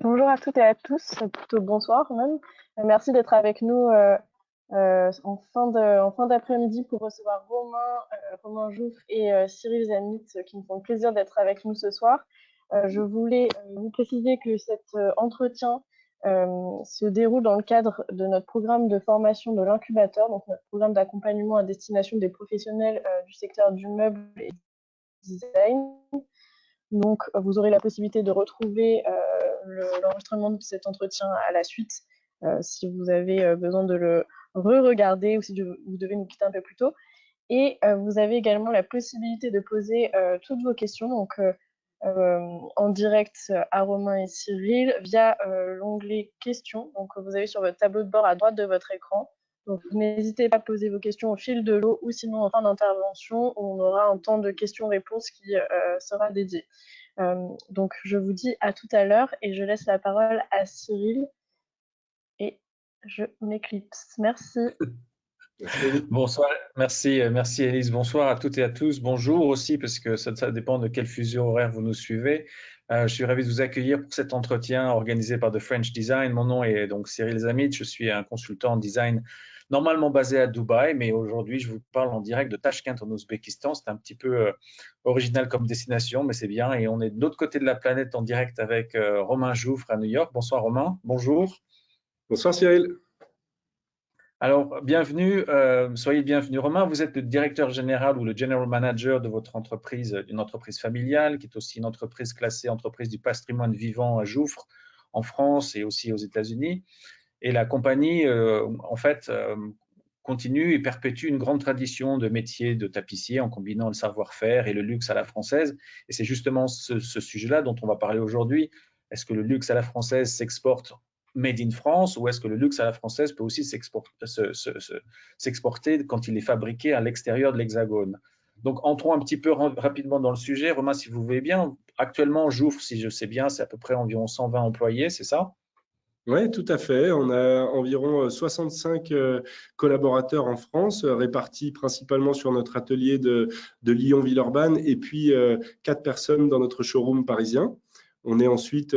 Bonjour à toutes et à tous, plutôt bonsoir même. Merci d'être avec nous en fin d'après-midi pour recevoir Romain Jouffre et Cyril Zamit qui nous font le plaisir d'être avec nous ce soir. Je voulais vous préciser que cet entretien se déroule dans le cadre de notre programme de formation de l'incubateur, donc notre programme d'accompagnement à destination des professionnels du secteur du meuble et du design. Donc, vous aurez la possibilité de retrouver l'enregistrement de cet entretien à la suite si vous avez besoin de le re-regarder ou si vous devez nous quitter un peu plus tôt. Et vous avez également la possibilité de poser toutes vos questions donc, en direct à Romain et Cyril via l'onglet questions. Donc, vous avez sur votre tableau de bord à droite de votre écran. Donc, n'hésitez pas à poser vos questions au fil de l'eau ou sinon en fin d'intervention, on aura un temps de questions-réponses qui sera dédié. Donc, je vous dis à tout à l'heure et je laisse la parole à Cyril et je m'éclipse. Merci. Bonsoir, merci Elise. Bonsoir à toutes et à tous. Bonjour aussi, parce que ça dépend de quelle fusion horaire vous nous suivez. Je suis ravi de vous accueillir pour cet entretien organisé par The French Design. Mon nom est donc Cyril Zamit. Je suis un consultant en design normalement basé à Dubaï, mais aujourd'hui je vous parle en direct de Tashkent en Ouzbékistan. C'est un petit peu original comme destination, mais c'est bien. Et on est de l'autre côté de la planète en direct avec Romain Jouffre à New York. Bonsoir Romain. Bonjour. Bonsoir Cyril. Alors, bienvenue, soyez bienvenue. Romain, vous êtes le directeur général ou le general manager de votre entreprise, une entreprise familiale qui est aussi une entreprise classée entreprise du patrimoine vivant à Jouffre en France et aussi aux États-Unis. Et la compagnie, en fait, continue et perpétue une grande tradition de métier de tapissier en combinant le savoir-faire et le luxe à la française. Et c'est justement ce sujet-là dont on va parler aujourd'hui. Est-ce que le luxe à la française s'exporte made in France ou est-ce que le luxe à la française peut aussi s'exporter quand il est fabriqué à l'extérieur de l'Hexagone? Donc, entrons un petit peu rapidement dans le sujet. Romain, si vous voulez bien, actuellement, Jouffre, si je sais bien, c'est à peu près environ 120 employés, c'est ça? Oui, tout à fait. On a environ 65 collaborateurs en France, répartis principalement sur notre atelier de Lyon-Villeurbanne et puis 4 personnes dans notre showroom parisien. On est ensuite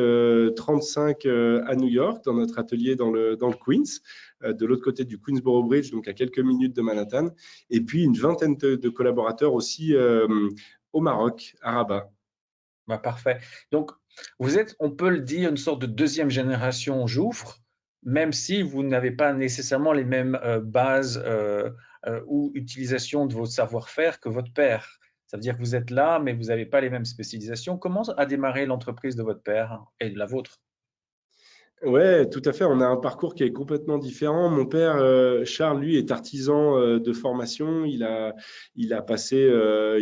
35 à New York, dans notre atelier dans le Queens, de l'autre côté du Queensboro Bridge, donc à quelques minutes de Manhattan. Et puis une vingtaine de collaborateurs aussi au Maroc, à Rabat. Bah, parfait. Donc, vous êtes, on peut le dire, une sorte de deuxième génération Jouffre, même si vous n'avez pas nécessairement les mêmes bases ou utilisation de votre savoir-faire que votre père. Ça veut dire que vous êtes là, mais vous n'avez pas les mêmes spécialisations. Comment a démarré l'entreprise de votre père et de la vôtre? Ouais, tout à fait. On a un parcours qui est complètement différent. Mon père, Charles, lui, est artisan de formation. Il a passé,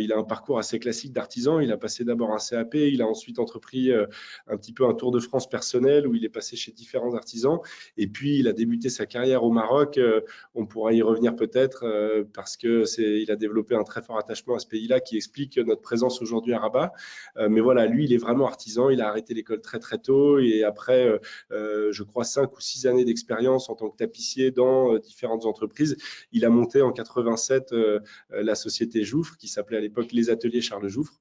il a un parcours assez classique d'artisan. Il a passé d'abord un CAP. Il a ensuite entrepris un petit peu un tour de France personnel où il est passé chez différents artisans. Et puis, il a débuté sa carrière au Maroc. On pourra y revenir peut-être parce que il a développé un très fort attachement à ce pays-là qui explique notre présence aujourd'hui à Rabat. Mais voilà, lui, il est vraiment artisan. Il a arrêté l'école très très tôt et après je crois 5 ou 6 années d'expérience en tant que tapissier dans différentes entreprises. Il a monté en 87 la société Jouffre qui s'appelait à l'époque les Ateliers Charles Jouffre.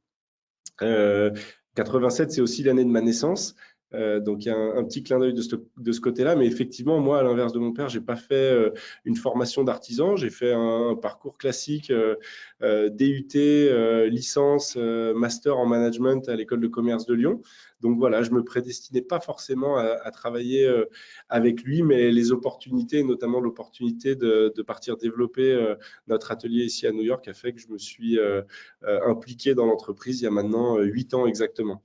87, c'est aussi l'année de ma naissance. Donc il y a un petit clin d'œil de ce côté-là, mais effectivement, moi, à l'inverse de mon père, j'ai pas fait une formation d'artisan, j'ai fait un parcours classique, DUT, licence, master en management à l'école de commerce de Lyon. Donc voilà, je me prédestinais pas forcément à travailler avec lui, mais les opportunités, notamment l'opportunité de partir développer notre atelier ici à New York, a fait que je me suis impliqué dans l'entreprise il y a maintenant 8 ans exactement.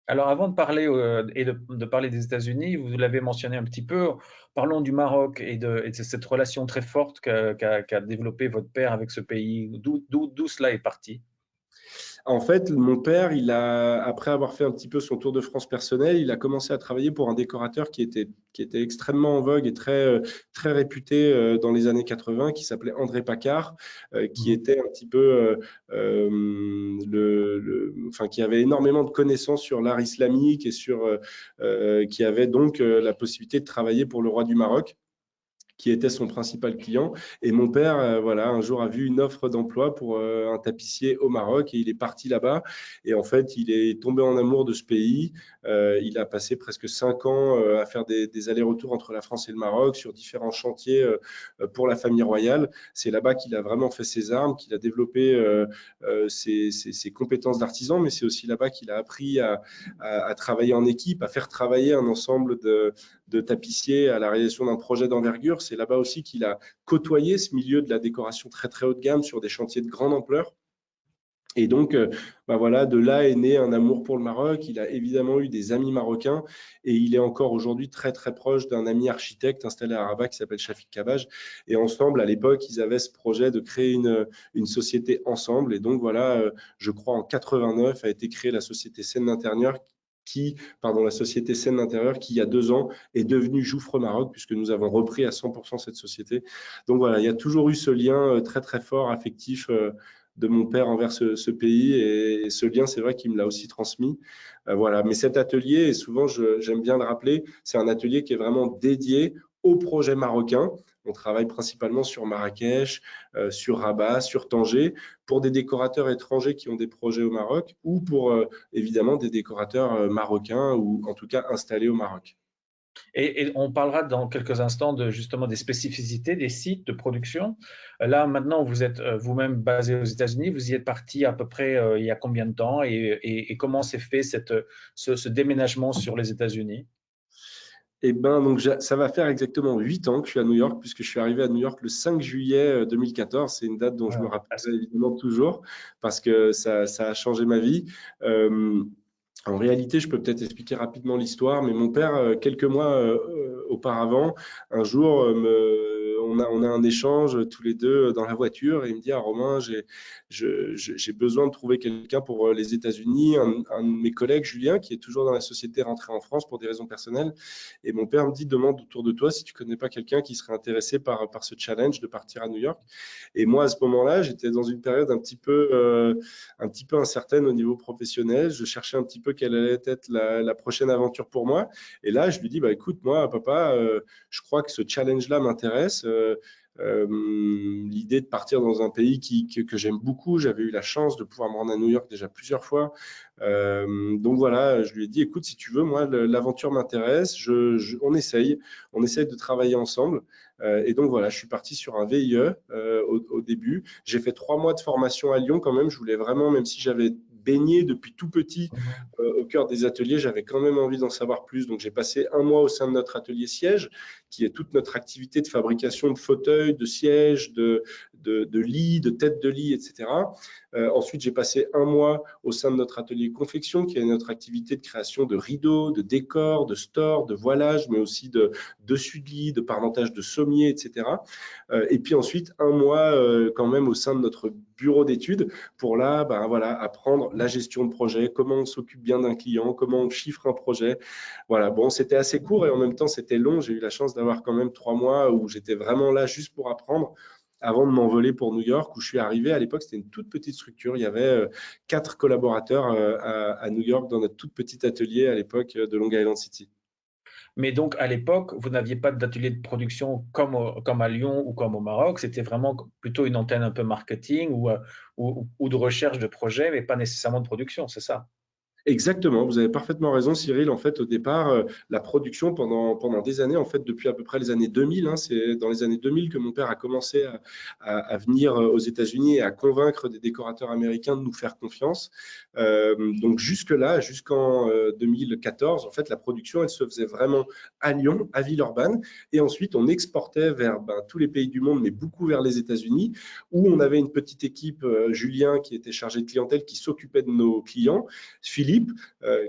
Alors, avant de parler et de parler des États-Unis, vous l'avez mentionné un petit peu, parlons du Maroc et de cette relation très forte qu'a développé votre père avec ce pays. D'où cela est parti? En fait, mon père, après avoir fait un petit peu son tour de France personnel, il a commencé à travailler pour un décorateur qui était extrêmement en vogue et très réputé dans les années 80, qui s'appelait André Paccard, qui Mhm. était un petit peu, enfin, qui avait énormément de connaissances sur l'art islamique et qui avait donc la possibilité de travailler pour le roi du Maroc. qui était son principal client. Et mon père, voilà, un jour a vu une offre d'emploi pour un tapissier au Maroc et il est parti là-bas. Et en fait, il est tombé en amour de ce pays. Il a passé presque 5 ans à faire des allers-retours entre la France et le Maroc sur différents chantiers pour la famille royale. C'est là-bas qu'il a vraiment fait ses armes, qu'il a développé ses compétences d'artisan, mais c'est aussi là-bas qu'il a appris à travailler en équipe, à faire travailler un ensemble de tapissiers à la réalisation d'un projet d'envergure. C'est là-bas aussi qu'il a côtoyé ce milieu de la décoration très très haut de gamme sur des chantiers de grande ampleur. Et donc, voilà, de là est né un amour pour le Maroc. Il a évidemment eu des amis marocains et il est encore aujourd'hui très très proche d'un ami architecte installé à Rabat qui s'appelle Chafik Kabaj. Et ensemble, à l'époque, ils avaient ce projet de créer une société ensemble. Et donc voilà, je crois en 89 a été créée la société Seine d'Intérieur la société Seine d'Intérieur qui, il y a 2 ans, est devenue Jouffre Maroc, puisque nous avons repris à 100% cette société. Donc voilà, il y a toujours eu ce lien très très fort, affectif, de mon père envers ce pays, et ce lien, c'est vrai qu'il me l'a aussi transmis. Voilà. Mais cet atelier, et souvent j'aime bien le rappeler, c'est un atelier qui est vraiment dédié au projet marocain. On travaille principalement sur Marrakech, sur Rabat, sur Tanger, pour des décorateurs étrangers qui ont des projets au Maroc ou pour évidemment des décorateurs marocains ou en tout cas installés au Maroc. Et on parlera dans quelques instants justement des spécificités des sites de production. Là, maintenant, vous êtes vous-même basé aux États-Unis. Vous y êtes parti à peu près il y a combien de temps et comment s'est fait ce déménagement sur les États-Unis? Et ben donc ça va faire exactement 8 ans que je suis à New York, puisque je suis arrivé à New York le 5 juillet 2014. C'est une date dont je me rappellerai évidemment toujours parce que ça a changé ma vie. En réalité, je peux peut-être expliquer rapidement l'histoire, mais mon père, quelques mois auparavant, un jour, on a un échange tous les deux dans la voiture et il me dit: ah, Romain, j'ai besoin de trouver quelqu'un pour les États-Unis. Un de mes collègues, Julien, qui est toujours dans la société, rentré en France pour des raisons personnelles. Et mon père me dit: demande autour de toi si tu connais pas quelqu'un qui serait intéressé par ce challenge de partir à New York. Et moi, à ce moment-là, j'étais dans une période un petit peu incertaine au niveau professionnel. Je cherchais un petit peu quelle allait être la prochaine aventure pour moi. Et là, je lui dis: bah, écoute, moi, papa, je crois que ce challenge-là m'intéresse. L'idée de partir dans un pays que j'aime beaucoup. J'avais eu la chance de pouvoir me rendre à New York déjà plusieurs fois. Donc voilà, je lui ai dit: écoute, si tu veux, moi, l'aventure m'intéresse. On essaye de travailler ensemble. Et donc voilà, je suis parti sur un VIE au début. J'ai fait 3 mois de formation à Lyon quand même. Je voulais vraiment, même si j'avais baigné depuis tout petit au cœur des ateliers, j'avais quand même envie d'en savoir plus. Donc j'ai passé 1 mois au sein de notre atelier siège, qui est toute notre activité de fabrication de fauteuils, de sièges, de lits, de têtes de lit, etc. Ensuite, j'ai passé 1 mois au sein de notre atelier confection, qui est notre activité de création de rideaux, de décors, de stores, de voilage, mais aussi de dessus de lit, de parmentage de sommiers, etc. Et puis ensuite, 1 mois quand même au sein de notre bureau d'études pour là, voilà, apprendre la gestion de projet, comment on s'occupe bien d'un client, comment on chiffre un projet. Voilà, bon, c'était assez court et en même temps, c'était long. J'ai eu la chance d'avoir quand même 3 mois où j'étais vraiment là juste pour apprendre avant de m'envoler pour New York, où je suis arrivé. À l'époque, c'était une toute petite structure. Il y avait 4 collaborateurs à New York dans notre tout petit atelier à l'époque de Long Island City. Mais donc, à l'époque, vous n'aviez pas d'atelier de production comme à Lyon ou comme au Maroc. C'était vraiment plutôt une antenne un peu marketing ou de recherche de projet, mais pas nécessairement de production, c'est ça? Exactement, vous avez parfaitement raison, Cyril. En fait, au départ, la production pendant des années, en fait, depuis à peu près les années 2000, c'est dans les années 2000 que mon père a commencé à venir aux États-Unis et à convaincre des décorateurs américains de nous faire confiance. Donc jusque-là, jusqu'en 2014, en fait, la production, elle se faisait vraiment à Lyon, à Villeurbanne, et ensuite on exportait vers tous les pays du monde, mais beaucoup vers les États-Unis, où on avait une petite équipe, Julien, qui était chargé de clientèle, qui s'occupait de nos clients. Philippe,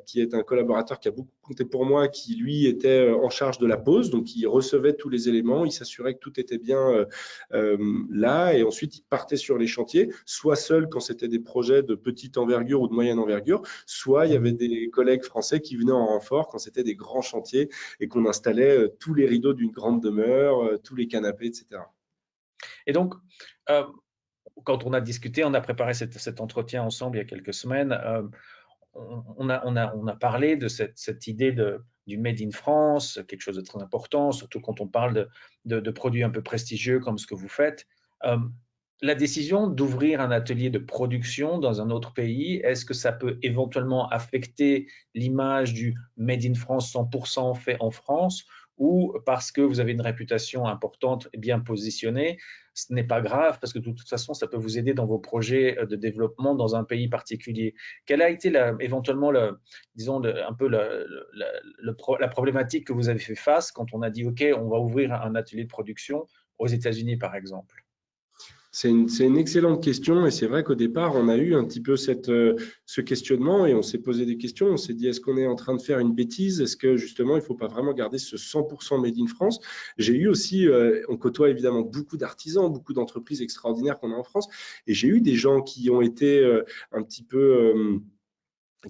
qui est un collaborateur qui a beaucoup compté pour moi, qui lui était en charge de la pose, donc il recevait tous les éléments, il s'assurait que tout était bien là, et ensuite il partait sur les chantiers, soit seul quand c'était des projets de petite envergure ou de moyenne envergure, soit il y avait des collègues français qui venaient en renfort quand c'était des grands chantiers et qu'on installait tous les rideaux d'une grande demeure, tous les canapés, etc. Et donc, quand on a discuté, on a préparé cet entretien ensemble il y a quelques semaines, on a parlé de cette idée du Made in France, quelque chose de très important, surtout quand on parle de produits un peu prestigieux comme ce que vous faites. La décision d'ouvrir un atelier de production dans un autre pays, est-ce que ça peut éventuellement affecter l'image du Made in France 100% fait en France, ou parce que vous avez une réputation importante et bien positionnée, ce n'est pas grave parce que de toute façon, ça peut vous aider dans vos projets de développement dans un pays particulier. Quelle a été éventuellement, disons, un peu la problématique que vous avez fait face quand on a dit, OK, on va ouvrir un atelier de production aux États-Unis, par exemple? C'est une excellente question et c'est vrai qu'au départ, on a eu un petit peu ce questionnement et on s'est posé des questions. On s'est dit, est-ce qu'on est en train de faire une bêtise? Est-ce que justement, il ne faut pas vraiment garder ce 100% Made in France? J'ai eu aussi, on côtoie évidemment beaucoup d'artisans, beaucoup d'entreprises extraordinaires qu'on a en France et j'ai eu des gens qui ont été un petit peu…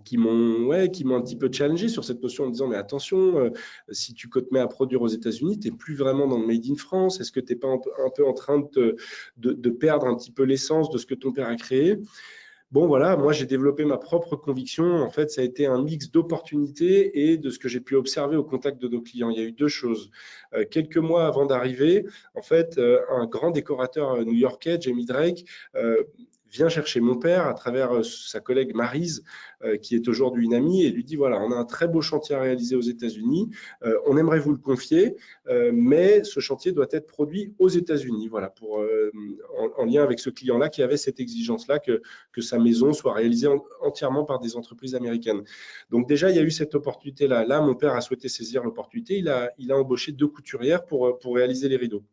qui m'ont un petit peu challengé sur cette notion en me disant mais attention, si tu te mets à produire aux États-Unis, tu n'es plus vraiment dans le Made in France. Est-ce que tu n'es pas un peu en train de perdre un petit peu l'essence de ce que ton père a créé? Bon, voilà, moi j'ai développé ma propre conviction. En fait, ça a été un mix d'opportunités et de ce que j'ai pu observer au contact de nos clients. Il y a eu deux choses. Quelques mois avant d'arriver, en fait, un grand décorateur new-yorkais, Jamie Drake, vient chercher mon père à travers sa collègue Maryse, qui est aujourd'hui une amie, et lui dit voilà, on a un très beau chantier à réaliser aux États-Unis, on aimerait vous le confier, mais ce chantier doit être produit aux États-Unis, voilà, en lien avec ce client-là qui avait cette exigence-là que sa maison soit réalisée entièrement par des entreprises américaines. Donc déjà, il y a eu cette opportunité-là. Là, mon père a souhaité saisir l'opportunité, il a embauché 2 couturières pour réaliser les rideaux.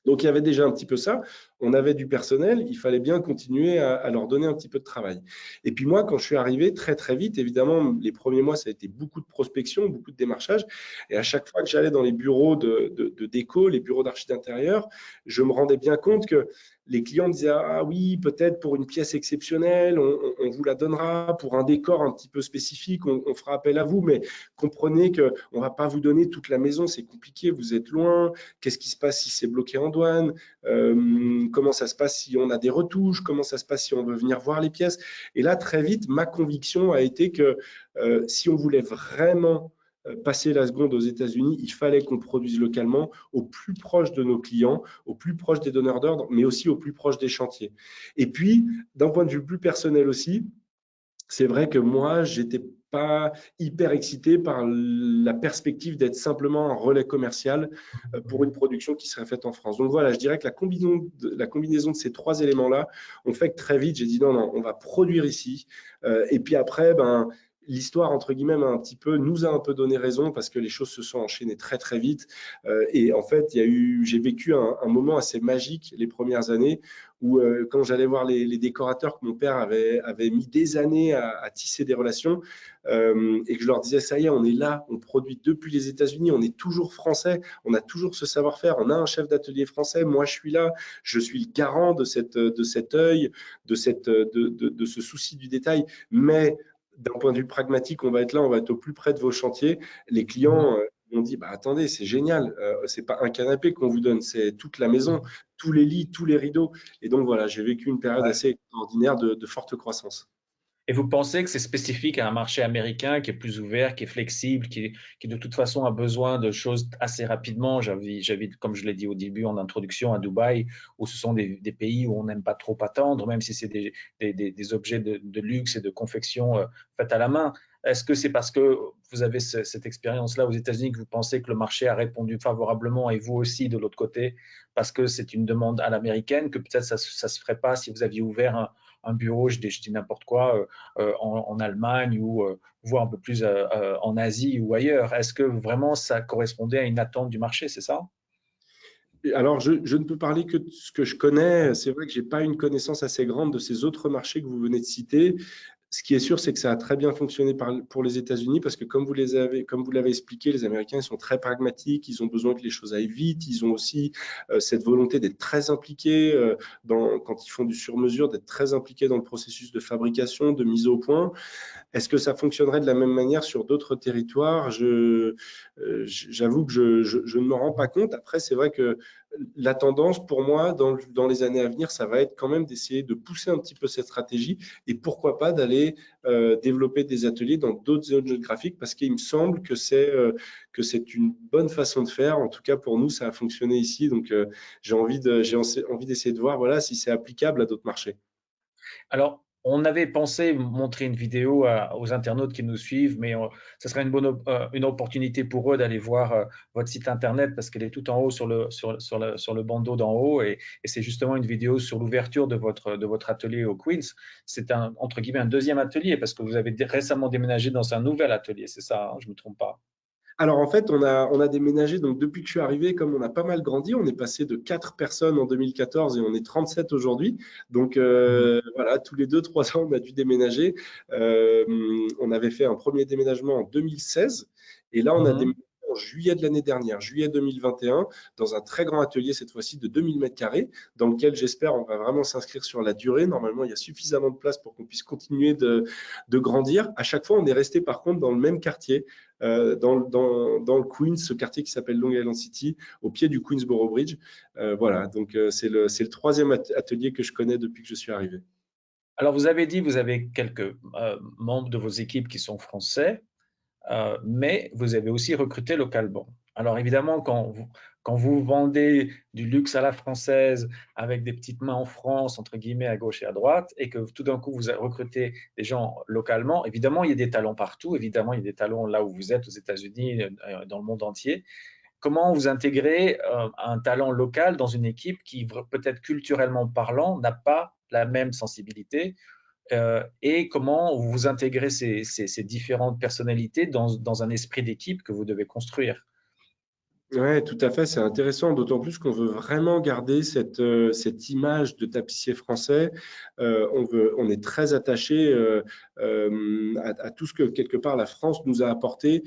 Donc, il y avait déjà un petit peu ça. On avait du personnel. Il fallait bien continuer à leur donner un petit peu de travail. Et puis moi, quand je suis arrivé, très, très vite, évidemment, les premiers mois, ça a été beaucoup de prospection, beaucoup de démarchage. Et à chaque fois que j'allais dans les bureaux de déco, les bureaux d'archi d'intérieur, je me rendais bien compte que les clients disaient « Ah oui, peut-être pour une pièce exceptionnelle, on vous la donnera. Pour un décor un petit peu spécifique, on fera appel à vous. Mais comprenez qu'on ne va pas vous donner toute la maison. C'est compliqué, vous êtes loin. Qu'est-ce qui se passe si c'est bloqué en douane? Comment ça se passe si on a des retouches? Comment ça se passe si on veut venir voir les pièces ?» Et là, très vite, ma conviction a été que si on voulait vraiment passer la seconde aux États-Unis, il fallait qu'on produise localement au plus proche de nos clients, au plus proche des donneurs d'ordre, mais aussi au plus proche des chantiers. Et puis, d'un point de vue plus personnel aussi, c'est vrai que moi, j'étais pas hyper excité par la perspective d'être simplement un relais commercial pour une production qui serait faite en France. Donc voilà, je dirais que la combinaison de ces 3 éléments-là ont fait que très vite, j'ai dit non, on va produire ici. Et puis après, l'histoire, entre guillemets, nous a un peu donné raison parce que les choses se sont enchaînées très, très vite. Et en fait, j'ai vécu un moment assez magique les premières années où quand j'allais voir les décorateurs que mon père avait mis des années à tisser des relations et que je leur disais, ça y est, on est là, on produit depuis les États-Unis, on est toujours français, on a toujours ce savoir-faire, on a un chef d'atelier français, moi je suis là, je suis le garant de cet œil, de ce souci du détail, mais d'un point de vue pragmatique, on va être là, on va être au plus près de vos chantiers. Les clients ont dit, attendez, c'est génial, c'est pas un canapé qu'on vous donne, c'est toute la maison, tous les lits, tous les rideaux. Et donc voilà, j'ai vécu une période assez extraordinaire de forte croissance. Et vous pensez que c'est spécifique à un marché américain qui est plus ouvert, qui est flexible, qui de toute façon a besoin de choses assez rapidement? J'habite, comme je l'ai dit au début en introduction, à Dubaï, où ce sont des pays où on n'aime pas trop attendre, même si c'est des objets de luxe et de confection faits à la main. Est-ce que c'est parce que vous avez cette expérience-là aux États-Unis que vous pensez que le marché a répondu favorablement et vous aussi de l'autre côté, parce que c'est une demande à l'américaine, que peut-être ça ne se ferait pas si vous aviez ouvert un bureau, je dis n'importe quoi, en Allemagne ou voire un peu plus en Asie ou ailleurs. Est-ce que vraiment ça correspondait à une attente du marché, c'est ça? Alors, je ne peux parler que de ce que je connais. C'est vrai que je n'ai pas une connaissance assez grande de ces autres marchés que vous venez de citer. Ce qui est sûr, c'est que ça a très bien fonctionné pour les États-Unis parce que comme vous l'avez expliqué, les Américains ils sont très pragmatiques, ils ont besoin que les choses aillent vite, ils ont aussi cette volonté d'être très impliqués quand ils font du sur-mesure, d'être très impliqués dans le processus de fabrication, de mise au point. Est-ce que ça fonctionnerait de la même manière sur d'autres territoires? J'avoue que je ne me rends pas compte. Après, c'est vrai que la tendance pour moi dans les années à venir, ça va être quand même d'essayer de pousser un petit peu cette stratégie et pourquoi pas d'aller développer des ateliers dans d'autres zones géographiques parce qu'il me semble que c'est une bonne façon de faire. En tout cas, pour nous, ça a fonctionné ici. Donc, j'ai envie d'essayer de voir voilà, si c'est applicable à d'autres marchés. Alors, on avait pensé montrer une vidéo aux internautes qui nous suivent, mais ce serait une opportunité pour eux d'aller voir votre site internet parce qu'elle est tout en haut sur le bandeau d'en haut et c'est justement une vidéo sur l'ouverture de votre atelier au Queens. C'est entre guillemets un deuxième atelier parce que vous avez récemment déménagé dans un nouvel atelier, c'est ça, hein, je ne me trompe pas. Alors en fait, on a déménagé, donc depuis que je suis arrivé, comme on a pas mal grandi, on est passé de 4 personnes en 2014 et on est 37 aujourd'hui. Donc Mhm. voilà, tous les 2-3 ans, on a dû déménager. On avait fait un premier déménagement en 2016 et là, on a Mhm. déménagé en juillet de l'année dernière, juillet 2021, dans un très grand atelier, cette fois-ci de 2000 mètres carrés, dans lequel j'espère on va vraiment s'inscrire sur la durée. Normalement, il y a suffisamment de place pour qu'on puisse continuer de grandir. À chaque fois, on est resté par contre dans le même quartier dans le Queens, ce quartier qui s'appelle Long Island City, au pied du Queensboro Bridge. Voilà, donc c'est le troisième atelier que je connais depuis que je suis arrivé. Alors, vous avez dit, vous avez quelques membres de vos équipes qui sont français. Mais vous avez aussi recruté localement. Alors évidemment, quand vous vendez du luxe à la française avec des petites mains en France, entre guillemets, à gauche et à droite, et que tout d'un coup vous recrutez des gens localement, évidemment, il y a des talents partout, évidemment, il y a des talents là où vous êtes, aux États-Unis, dans le monde entier. Comment vous intégrez un talent local dans une équipe qui, peut-être culturellement parlant, n'a pas la même sensibilité et comment vous intégrez ces différentes personnalités dans un esprit d'équipe que vous devez construire. Ouais, tout à fait, c'est intéressant, d'autant plus qu'on veut vraiment garder cette image de tapissier français. On est très attaché à tout ce que quelque part la France nous a apporté.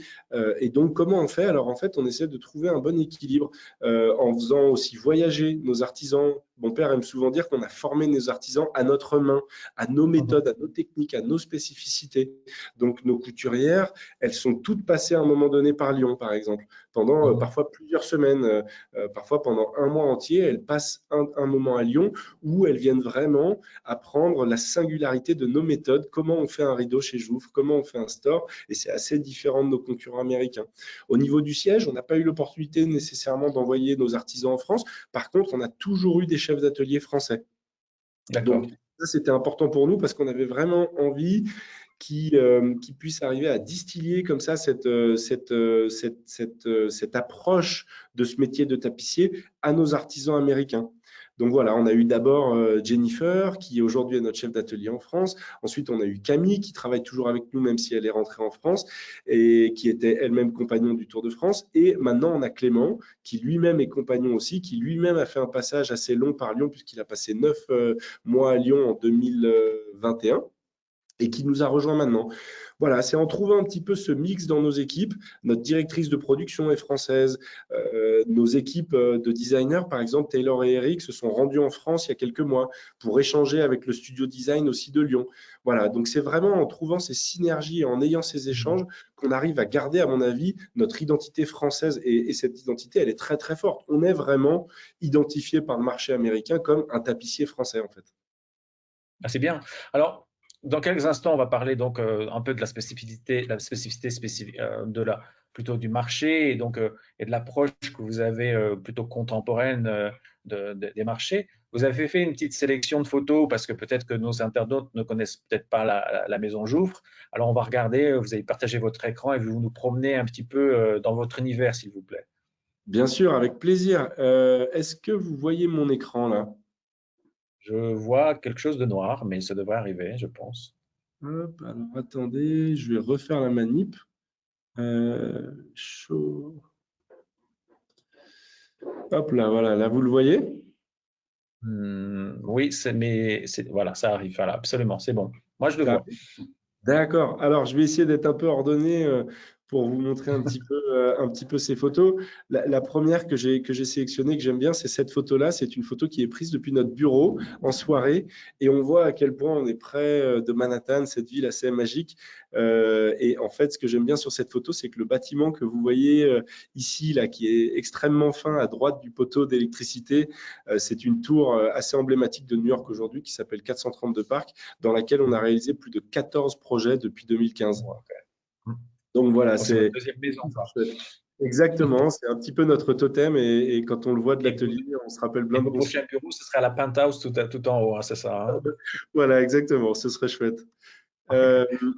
Et donc, comment on fait? Alors, en fait, on essaie de trouver un bon équilibre en faisant aussi voyager nos artisans. Mon père aime souvent dire qu'on a formé nos artisans à notre main, à nos Mhm, méthodes, à nos techniques, à nos spécificités. Donc, nos couturières, elles sont toutes passées à un moment donné par Lyon, par exemple pendant mhm. parfois plusieurs semaines, parfois pendant un mois entier. Elles passent un moment à Lyon où elles viennent vraiment apprendre la singularité de nos méthodes, comment on fait un rideau chez Jouffre, comment on fait un store, et c'est assez différent de nos concurrents américains. Au niveau du siège, on n'a pas eu l'opportunité nécessairement d'envoyer nos artisans en France. Par contre, on a toujours eu des chefs d'atelier français. Donc, D'accord. ça, c'était important pour nous parce qu'on avait vraiment envie qui puisse arriver à distiller comme ça cette approche de ce métier de tapissier à nos artisans américains. Donc voilà, on a eu d'abord Jennifer, qui aujourd'hui est notre chef d'atelier en France. Ensuite, on a eu Camille, qui travaille toujours avec nous, même si elle est rentrée en France, et qui était elle-même compagnon du Tour de France. Et maintenant, on a Clément, qui lui-même est compagnon aussi, qui lui-même a fait un passage assez long par Lyon, puisqu'il a passé 9 mois à Lyon en 2021 et qui nous a rejoint maintenant. Voilà, c'est en trouvant un petit peu ce mix dans nos équipes. Notre directrice de production est française. Nos équipes de designers, par exemple, Taylor et Eric, se sont rendus en France il y a quelques mois pour échanger avec le studio design aussi de Lyon. Voilà, donc c'est vraiment en trouvant ces synergies et en ayant ces échanges qu'on arrive à garder, à mon avis, notre identité française. Et cette identité, elle est très, très forte. On est vraiment identifié par le marché américain comme un tapissier français, en fait. Ah, c'est bien. Alors, dans quelques instants, on va parler donc un peu de de plutôt du marché et donc et de l'approche que vous avez plutôt contemporaine des marchés. Vous avez fait une petite sélection de photos parce que peut-être que nos internautes ne connaissent peut-être pas la maison Jouffre. Alors, on va regarder. Vous allez partager votre écran et vous nous promener un petit peu dans votre univers, s'il vous plaît. Bien sûr, avec plaisir. Est-ce que vous voyez mon écran là? Je vois quelque chose de noir, mais ça devrait arriver, je pense. Hop, alors attendez, je vais refaire la manip. Show. Hop là, voilà, là vous le voyez? Oui, voilà, ça arrive. Voilà, absolument, c'est bon. Moi, je le Ça vois. D'accord. Alors, je vais essayer d'être un peu ordonné pour vous montrer un petit peu ces photos. La première que j'ai sélectionnée, que j'aime bien, c'est cette photo-là. C'est une photo qui est prise depuis notre bureau en soirée et on voit à quel point on est près de Manhattan, cette ville assez magique. Et en fait, ce que j'aime bien sur cette photo, c'est que le bâtiment que vous voyez ici, là, qui est extrêmement fin à droite du poteau d'électricité, c'est une tour assez emblématique de New York aujourd'hui qui s'appelle 432 Park, dans laquelle on a réalisé plus de 14 projets depuis 2015. Donc voilà, C'est votre c'est deuxième maison, quoi. exactement, c'est un petit peu notre totem et quand on le voit de Et l'atelier, on se rappelle et plein de vos bons souvenirs. prochains bureaux, ce sera la penthouse tout en haut, hein, c'est ça, hein? Voilà, exactement, ce serait chouette.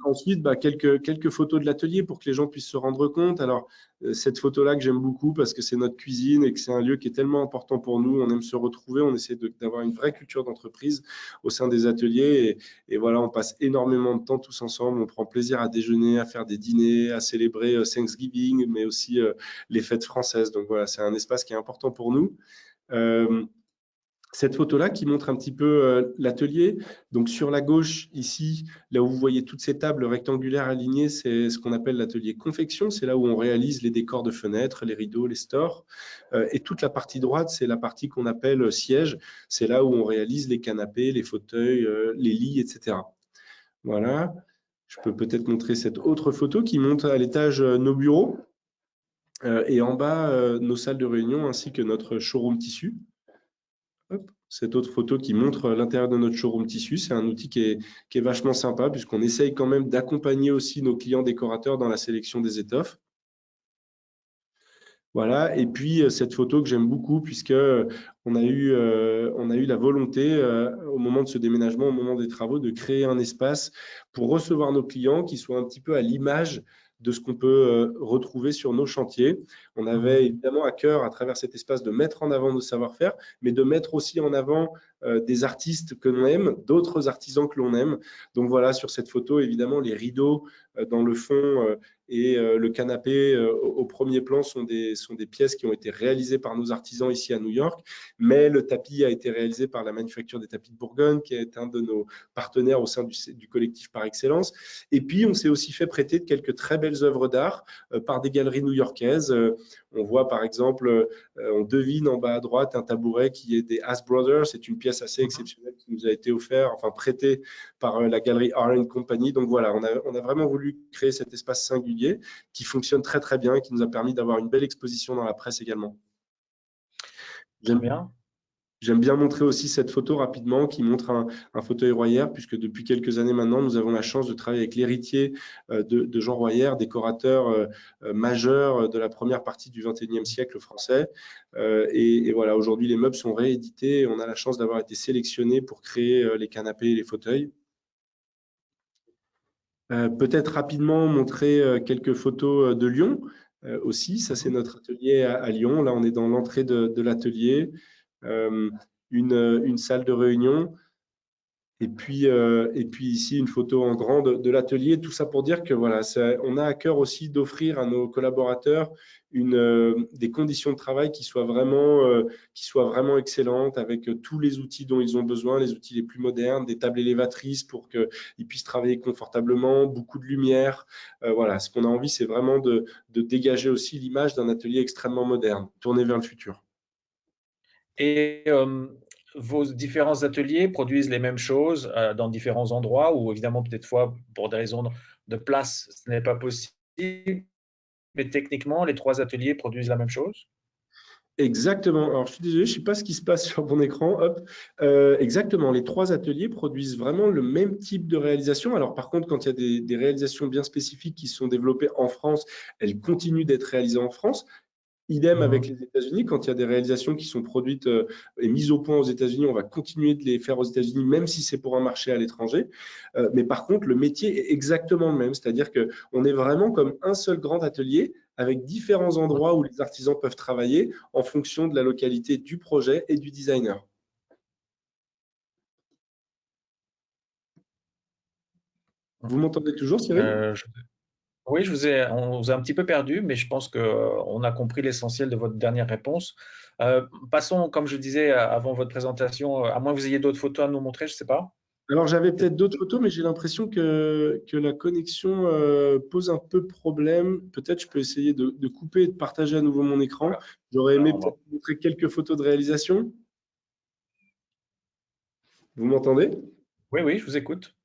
Ensuite, quelques photos de l'atelier pour que les gens puissent se rendre compte. Alors, cette photo-là que j'aime beaucoup parce que c'est notre cuisine et que c'est un lieu qui est tellement important pour nous. On aime se retrouver, on essaie d'avoir une vraie culture d'entreprise au sein des ateliers. Et voilà, on passe énormément de temps tous ensemble. On prend plaisir à déjeuner, à faire des dîners, à célébrer Thanksgiving, mais aussi les fêtes françaises. Donc voilà, c'est un espace qui est important pour nous. Cette photo-là qui montre un petit peu l'atelier. Donc sur la gauche, ici, là où vous voyez toutes ces tables rectangulaires alignées, c'est ce qu'on appelle l'atelier confection. C'est là où on réalise les décors de fenêtres, les rideaux, les stores. Et toute la partie droite, c'est la partie qu'on appelle siège. C'est là où on réalise les canapés, les fauteuils, les lits, etc. Voilà. Je peux peut-être montrer cette autre photo qui montre à l'étage nos bureaux et en bas nos salles de réunion ainsi que notre showroom tissu. Hop, cette autre photo qui montre l'intérieur de notre showroom tissu, c'est un outil qui est vachement sympa puisqu'on essaye quand même d'accompagner aussi nos clients décorateurs dans la sélection des étoffes. Voilà, et puis cette photo que j'aime beaucoup puisque on a eu la volonté au moment de ce déménagement, au moment des travaux, de créer un espace pour recevoir nos clients qui soit un petit peu à l'image de ce qu'on peut retrouver sur nos chantiers. On avait évidemment à cœur, à travers cet espace, de mettre en avant nos savoir-faire, mais de mettre aussi en avant des artistes que l'on aime, d'autres artisans que l'on aime. Donc voilà, sur cette photo, évidemment, les rideaux dans le fond et le canapé au premier plan sont des pièces qui ont été réalisées par nos artisans ici à New York, mais le tapis a été réalisé par la Manufacture des Tapis de Bourgogne, qui est un de nos partenaires au sein du collectif par excellence. Et puis, on s'est aussi fait prêter de quelques très belles œuvres d'art par des galeries new-yorkaises. On voit par exemple, on devine en bas à droite un tabouret qui est des Haas Brothers. C'est une pièce assez exceptionnelle qui nous a été offerte, enfin prêtée par la galerie Art Company. Donc voilà, on a vraiment voulu créer cet espace singulier qui fonctionne très très bien et qui nous a permis d'avoir une belle exposition dans la presse également. Très bien. J'aime bien montrer aussi cette photo rapidement qui montre un fauteuil Royer, puisque depuis quelques années maintenant, nous avons la chance de travailler avec l'héritier de Jean Royer, décorateur majeur de la première partie du XXIe siècle français. Et voilà, aujourd'hui, les meubles sont réédités et on a la chance d'avoir été sélectionnés pour créer les canapés et les fauteuils. Peut-être rapidement montrer quelques photos de Lyon aussi. Ça, c'est notre atelier à Lyon. Là, on est dans l'entrée de l'atelier. Une salle de réunion. Et puis ici, une photo en grand de l'atelier. Tout ça pour dire que voilà, on a à cœur aussi d'offrir à nos collaborateurs des conditions de travail qui soient vraiment excellentes, avec tous les outils dont ils ont besoin, les outils les plus modernes, des tables élévatrices pour qu'ils puissent travailler confortablement, beaucoup de lumière. Voilà, ce qu'on a envie, c'est vraiment de dégager aussi l'image d'un atelier extrêmement moderne, tourné vers le futur. Et vos différents ateliers produisent les mêmes choses dans différents endroits ou évidemment peut-être fois pour des raisons de place, ce n'est pas possible, mais techniquement, les trois ateliers produisent la même chose? Exactement. Alors, je suis désolé, je ne sais pas ce qui se passe sur mon écran. Hop. Exactement. Les trois ateliers produisent vraiment le même type de réalisation. Alors, par contre, quand il y a des réalisations bien spécifiques qui sont développées en France, elles continuent d'être réalisées en France. Idem avec les États-Unis, quand il y a des réalisations qui sont produites et mises au point aux États-Unis, on va continuer de les faire aux États-Unis, même si c'est pour un marché à l'étranger. Mais par contre, le métier est exactement le même, c'est-à-dire qu'on est vraiment comme un seul grand atelier avec différents endroits où les artisans peuvent travailler en fonction de la localité du projet et du designer. Vous m'entendez toujours, Cyril? Oui, on vous a un petit peu perdu, mais je pense qu'on a compris l'essentiel de votre dernière réponse. Passons, comme je disais avant votre présentation, à moins que vous ayez d'autres photos à nous montrer, je ne sais pas. Alors, j'avais peut-être d'autres photos, mais j'ai l'impression que la connexion pose un peu problème. Peut-être je peux essayer de couper et de partager à nouveau mon écran. Voilà. J'aurais aimé Alors, peut-être vous montrer quelques photos de réalisation. Vous m'entendez? oui, oui, je vous écoute.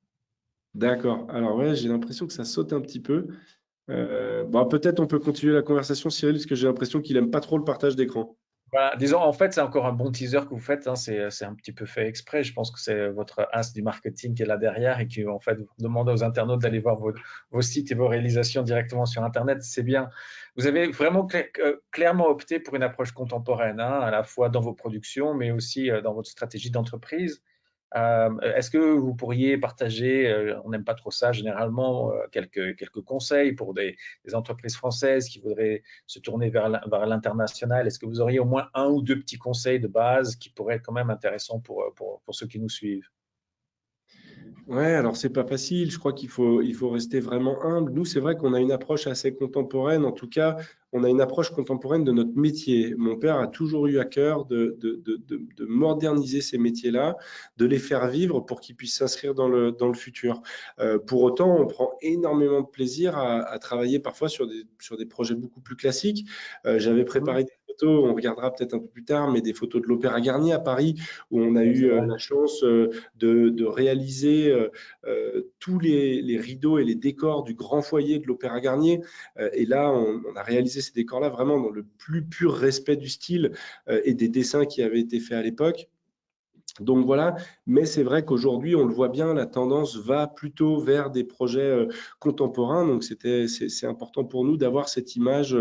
D'accord. Alors, ouais, j'ai l'impression que ça saute un petit peu. Bon, peut-être on peut continuer la conversation, Cyril, parce que j'ai l'impression qu'il aime pas trop le partage d'écran. Voilà, disons, en fait, c'est encore un bon teaser que vous faites, hein, c'est un petit peu fait exprès. Je pense que c'est votre as du marketing qui est là derrière et qui, en fait, vous demande aux internautes d'aller voir vos sites et vos réalisations directement sur Internet. C'est bien. Vous avez vraiment clairement opté pour une approche contemporaine, hein, à la fois dans vos productions, mais aussi dans votre stratégie d'entreprise. Est-ce que vous pourriez partager, on n'aime pas trop ça généralement, quelques conseils pour des entreprises françaises qui voudraient se tourner vers l'international? Est-ce que vous auriez au moins un ou deux petits conseils de base qui pourraient être quand même intéressants pour ceux qui nous suivent? Ouais, alors c'est pas facile. Je crois qu'il faut rester vraiment humble. Nous, c'est vrai qu'on a une approche assez contemporaine. En tout cas, on a une approche contemporaine de notre métier. Mon père a toujours eu à cœur de moderniser ces métiers-là, de les faire vivre pour qu'ils puissent s'inscrire dans le futur. Pour autant, on prend énormément de plaisir à travailler parfois sur des projets beaucoup plus classiques. J'avais préparé des photos, on regardera peut-être un peu plus tard, mais des photos de l'Opéra Garnier à Paris, où on a eu Excellent. la chance de réaliser tous les rideaux et les décors du grand foyer de l'Opéra Garnier. Et là, on a réalisé ces décors-là vraiment dans le plus pur respect du style et des dessins qui avaient été faits à l'époque. Donc voilà, mais c'est vrai qu'aujourd'hui, on le voit bien, la tendance va plutôt vers des projets contemporains. Donc c'est important pour nous d'avoir cette image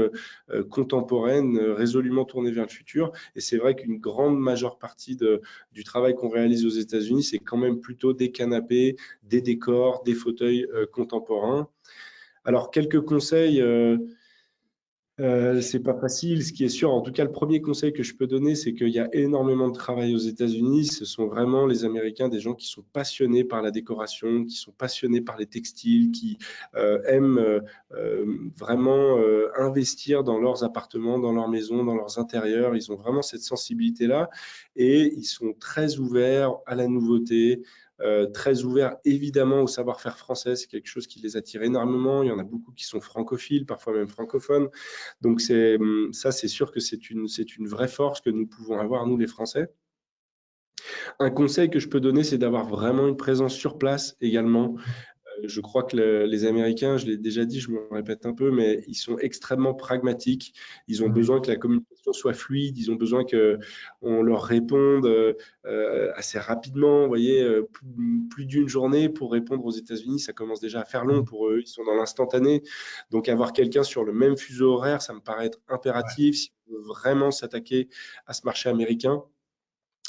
contemporaine, résolument tournée vers le futur. Et c'est vrai qu'une grande majeure partie du travail qu'on réalise aux États-Unis, c'est quand même plutôt des canapés, des décors, des fauteuils contemporains. Alors quelques conseils. C'est pas facile. Ce qui est sûr, en tout cas, le premier conseil que je peux donner, c'est qu'il y a énormément de travail aux États-Unis. Ce sont vraiment les Américains, des gens qui sont passionnés par la décoration, qui sont passionnés par les textiles, qui aiment vraiment investir dans leurs appartements, dans leurs maisons, dans leurs intérieurs. Ils ont vraiment cette sensibilité-là et ils sont très ouverts à la nouveauté, très ouverts évidemment au savoir-faire français. C'est quelque chose qui les attire énormément. Il y en a beaucoup qui sont francophiles, parfois même francophones. Donc ça, c'est sûr que c'est une vraie force que nous pouvons avoir, nous les Français. Un conseil que je peux donner, c'est d'avoir vraiment une présence sur place également. Je crois que les Américains, je l'ai déjà dit, je me répète un peu, mais ils sont extrêmement pragmatiques. Ils ont besoin que la communication soit fluide. Ils ont besoin qu'on leur réponde assez rapidement. Vous voyez, plus d'une journée pour répondre aux États-Unis, ça commence déjà à faire long pour eux. Ils sont dans l'instantané. Donc, avoir quelqu'un sur le même fuseau horaire, ça me paraît être impératif si on veut vraiment s'attaquer à ce marché américain.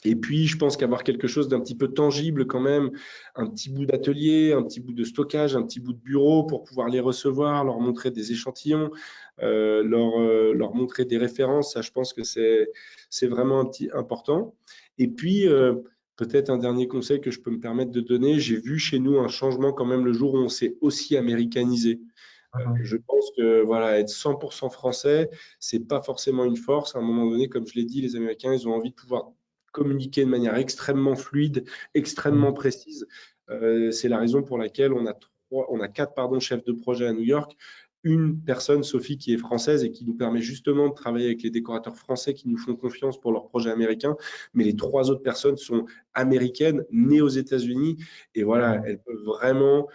Et puis, je pense qu'avoir quelque chose d'un petit peu tangible quand même, un petit bout d'atelier, un petit bout de stockage, un petit bout de bureau pour pouvoir les recevoir, leur montrer des échantillons, leur montrer des références, ça, je pense que c'est vraiment important. Et puis, peut-être un dernier conseil que je peux me permettre de donner, j'ai vu chez nous un changement quand même le jour où on s'est aussi américanisé. Je pense que voilà, être 100% français, c'est pas forcément une force. À un moment donné, comme je l'ai dit, les Américains, ils ont envie de pouvoir communiquer de manière extrêmement fluide, extrêmement précise. C'est la raison pour laquelle on a 4 chefs de projet à New York. Une personne, Sophie, qui est française et qui nous permet justement de travailler avec les décorateurs français qui nous font confiance pour leurs projets américains. Mais les 3 autres personnes sont américaines, nées aux États-Unis. Et voilà, elles peuvent vraiment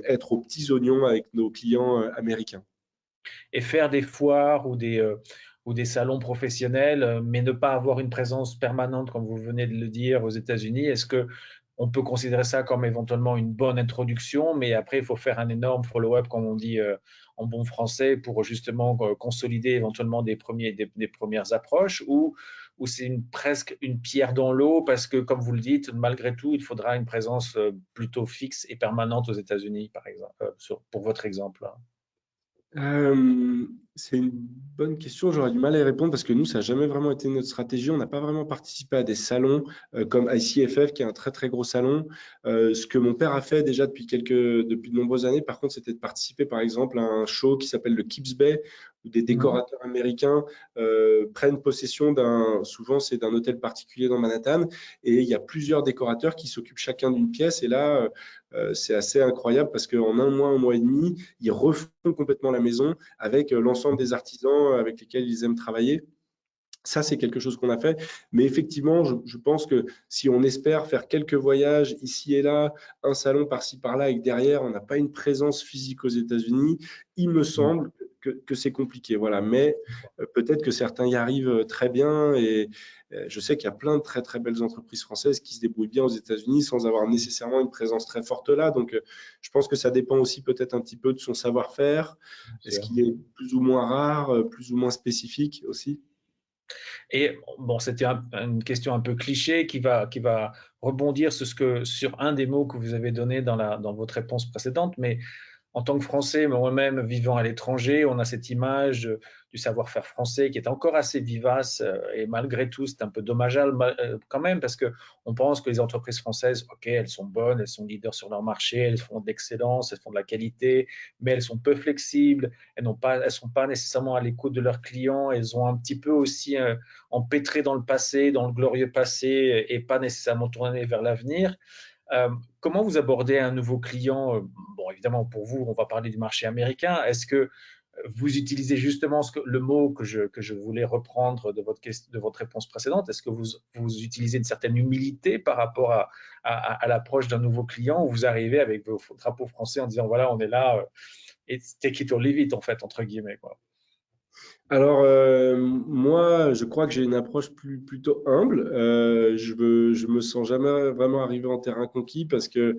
être aux petits oignons avec nos clients américains. Et faire des foires ou des salons professionnels, mais ne pas avoir une présence permanente, comme vous venez de le dire, aux États-Unis, est-ce que on peut considérer ça comme éventuellement une bonne introduction, mais après, il faut faire un énorme follow-up, comme on dit en bon français, pour justement consolider éventuellement des premières approches, ou c'est presque une pierre dans l'eau, parce que, comme vous le dites, malgré tout, il faudra une présence plutôt fixe et permanente aux États-Unis, par exemple, pour votre exemple, hein. C'est une bonne question. J'aurais du mal à y répondre parce que nous, ça n'a jamais vraiment été notre stratégie. On n'a pas vraiment participé à des salons comme ICFF, qui est un très très gros salon. Ce que mon père a fait déjà depuis de nombreuses années, par contre, c'était de participer par exemple à un show qui s'appelle le Kips Bay, des décorateurs américains prennent possession souvent c'est d'un hôtel particulier dans Manhattan, et il y a plusieurs décorateurs qui s'occupent chacun d'une pièce. Et là, c'est assez incroyable parce qu'en un mois et demi, ils refont complètement la maison avec l'ensemble des artisans avec lesquels ils aiment travailler. Ça, c'est quelque chose qu'on a fait. Mais effectivement, je pense que si on espère faire quelques voyages ici et là, un salon par-ci par-là, et que derrière, on n'a pas une présence physique aux États-Unis, il me semble que c'est compliqué. Voilà. Mais peut-être que certains y arrivent très bien. Et je sais qu'il y a plein de très, très belles entreprises françaises qui se débrouillent bien aux États-Unis sans avoir nécessairement une présence très forte là. Donc, je pense que ça dépend aussi peut-être un petit peu de son savoir-faire. Est-ce qu'il est plus ou moins rare, plus ou moins spécifique aussi? Et bon, c'était une question un peu cliché qui va rebondir sur un des mots que vous avez donné dans votre réponse précédente, mais en tant que Français, moi-même vivant à l'étranger, on a cette image du savoir-faire français qui est encore assez vivace et malgré tout, c'est un peu dommageable quand même parce que on pense que les entreprises françaises, ok, elles sont bonnes, elles sont leaders sur leur marché, elles font de l'excellence, elles font de la qualité, mais elles sont peu flexibles, elles sont pas nécessairement à l'écoute de leurs clients, elles ont un petit peu aussi empêtré dans le passé, dans le glorieux passé et pas nécessairement tourné vers l'avenir. Comment vous abordez un nouveau client? Bon, évidemment, pour vous, on va parler du marché américain. Est-ce que vous utilisez justement le mot que je voulais reprendre de votre réponse précédente? Est-ce que vous utilisez une certaine humilité par rapport à l'approche d'un nouveau client, ou vous arrivez avec vos drapeaux français en disant, voilà, on est là, et take it or leave it, en fait, entre guillemets, quoi. Alors, moi, je crois que j'ai une approche plutôt humble. Je me sens jamais vraiment arrivé en terrain conquis parce que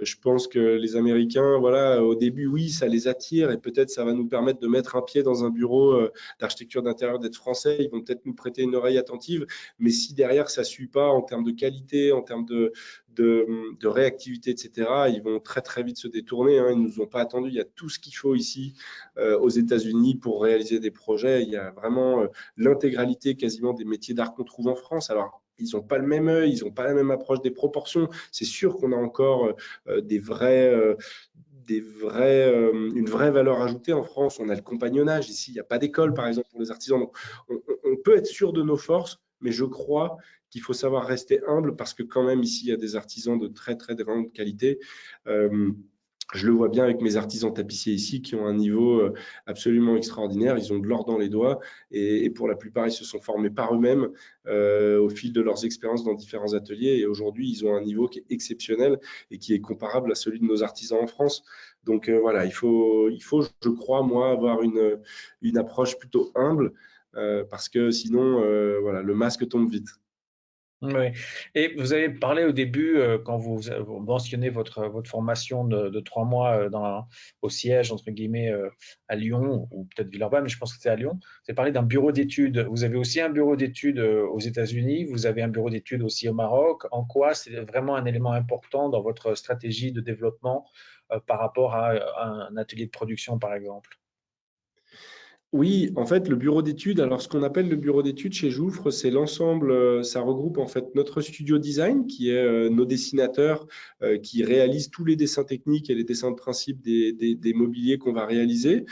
je pense que les Américains, voilà, au début, oui, ça les attire et peut-être ça va nous permettre de mettre un pied dans un bureau d'architecture d'intérieur, d'être français. Ils vont peut-être nous prêter une oreille attentive. Mais si derrière, ça ne suit pas en termes de qualité, en termes de réactivité, etc., ils vont très, très vite se détourner, hein. Ils ne nous ont pas attendus. Il y a tout ce qu'il faut ici aux États-Unis pour réaliser des projets. Il y a vraiment l'intégralité quasiment des métiers d'art qu'on trouve en France. Alors, ils n'ont pas le même œil, ils n'ont pas la même approche des proportions. C'est sûr qu'on a encore une vraie valeur ajoutée en France. On a le compagnonnage. Ici, il n'y a pas d'école, par exemple, pour les artisans. Donc, on peut être sûr de nos forces, mais je crois qu'il faut savoir rester humble parce que quand même, ici, il y a des artisans de très, très grande qualité. Je le vois bien avec mes artisans tapissiers ici qui ont un niveau absolument extraordinaire. Ils ont de l'or dans les doigts et pour la plupart, ils se sont formés par eux-mêmes au fil de leurs expériences dans différents ateliers. Et aujourd'hui, ils ont un niveau qui est exceptionnel et qui est comparable à celui de nos artisans en France. Donc voilà, il faut, je crois, moi, avoir une approche plutôt humble parce que sinon, voilà, le masque tombe vite. Oui. Et vous avez parlé au début, quand vous mentionnez votre formation de 3 mois au siège, entre guillemets, à Lyon, ou peut-être Villeurbanne, mais je pense que c'est à Lyon. Vous avez parlé d'un bureau d'études. Vous avez aussi un bureau d'études aux États-Unis, vous avez un bureau d'études aussi au Maroc. En quoi c'est vraiment un élément important dans votre stratégie de développement par rapport à un atelier de production, par exemple? Oui, en fait, le bureau d'études, alors ce qu'on appelle le bureau d'études chez Jouffre, c'est l'ensemble, ça regroupe en fait notre studio design, qui est nos dessinateurs qui réalisent tous les dessins techniques et les dessins de principe des mobiliers qu'on va réaliser,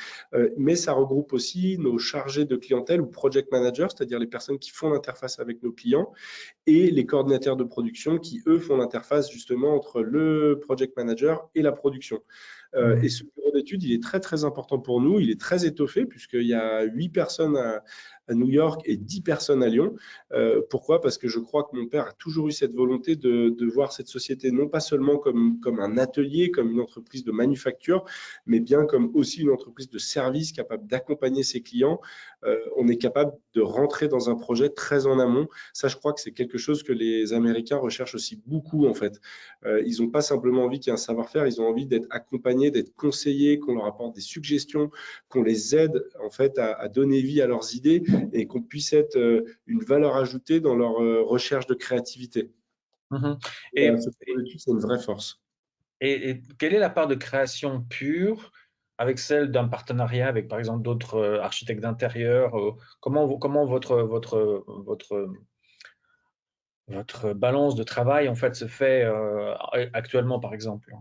mais ça regroupe aussi nos chargés de clientèle ou project managers, c'est-à-dire les personnes qui font l'interface avec nos clients, et les coordinateurs de production qui, eux, font l'interface justement entre le project manager et la production. Et ce bureau d'études, il est très, très important pour nous. Il est très étoffé puisqu'il y a 8 personnes à New York et 10 personnes à Lyon. Pourquoi? Parce que je crois que mon père a toujours eu cette volonté de voir cette société non pas seulement comme un atelier, comme une entreprise de manufacture, mais bien comme aussi une entreprise de service capable d'accompagner ses clients. On est capable de rentrer dans un projet très en amont. Ça, je crois que c'est quelque chose que les Américains recherchent aussi beaucoup en fait. Ils n'ont pas simplement envie qu'il y ait un savoir-faire, ils ont envie d'être accompagnés, d'être conseillés, qu'on leur apporte des suggestions, qu'on les aide en fait à donner vie à leurs idées et qu'on puisse être une valeur ajoutée dans leur recherche de créativité. Mhm. Voilà, Et ce bureau d'études, c'est une vraie force. Et quelle est la part de création pure avec celle d'un partenariat avec, par exemple, d'autres architectes d'intérieur? Comment votre balance de travail, en fait, se fait actuellement, par exemple?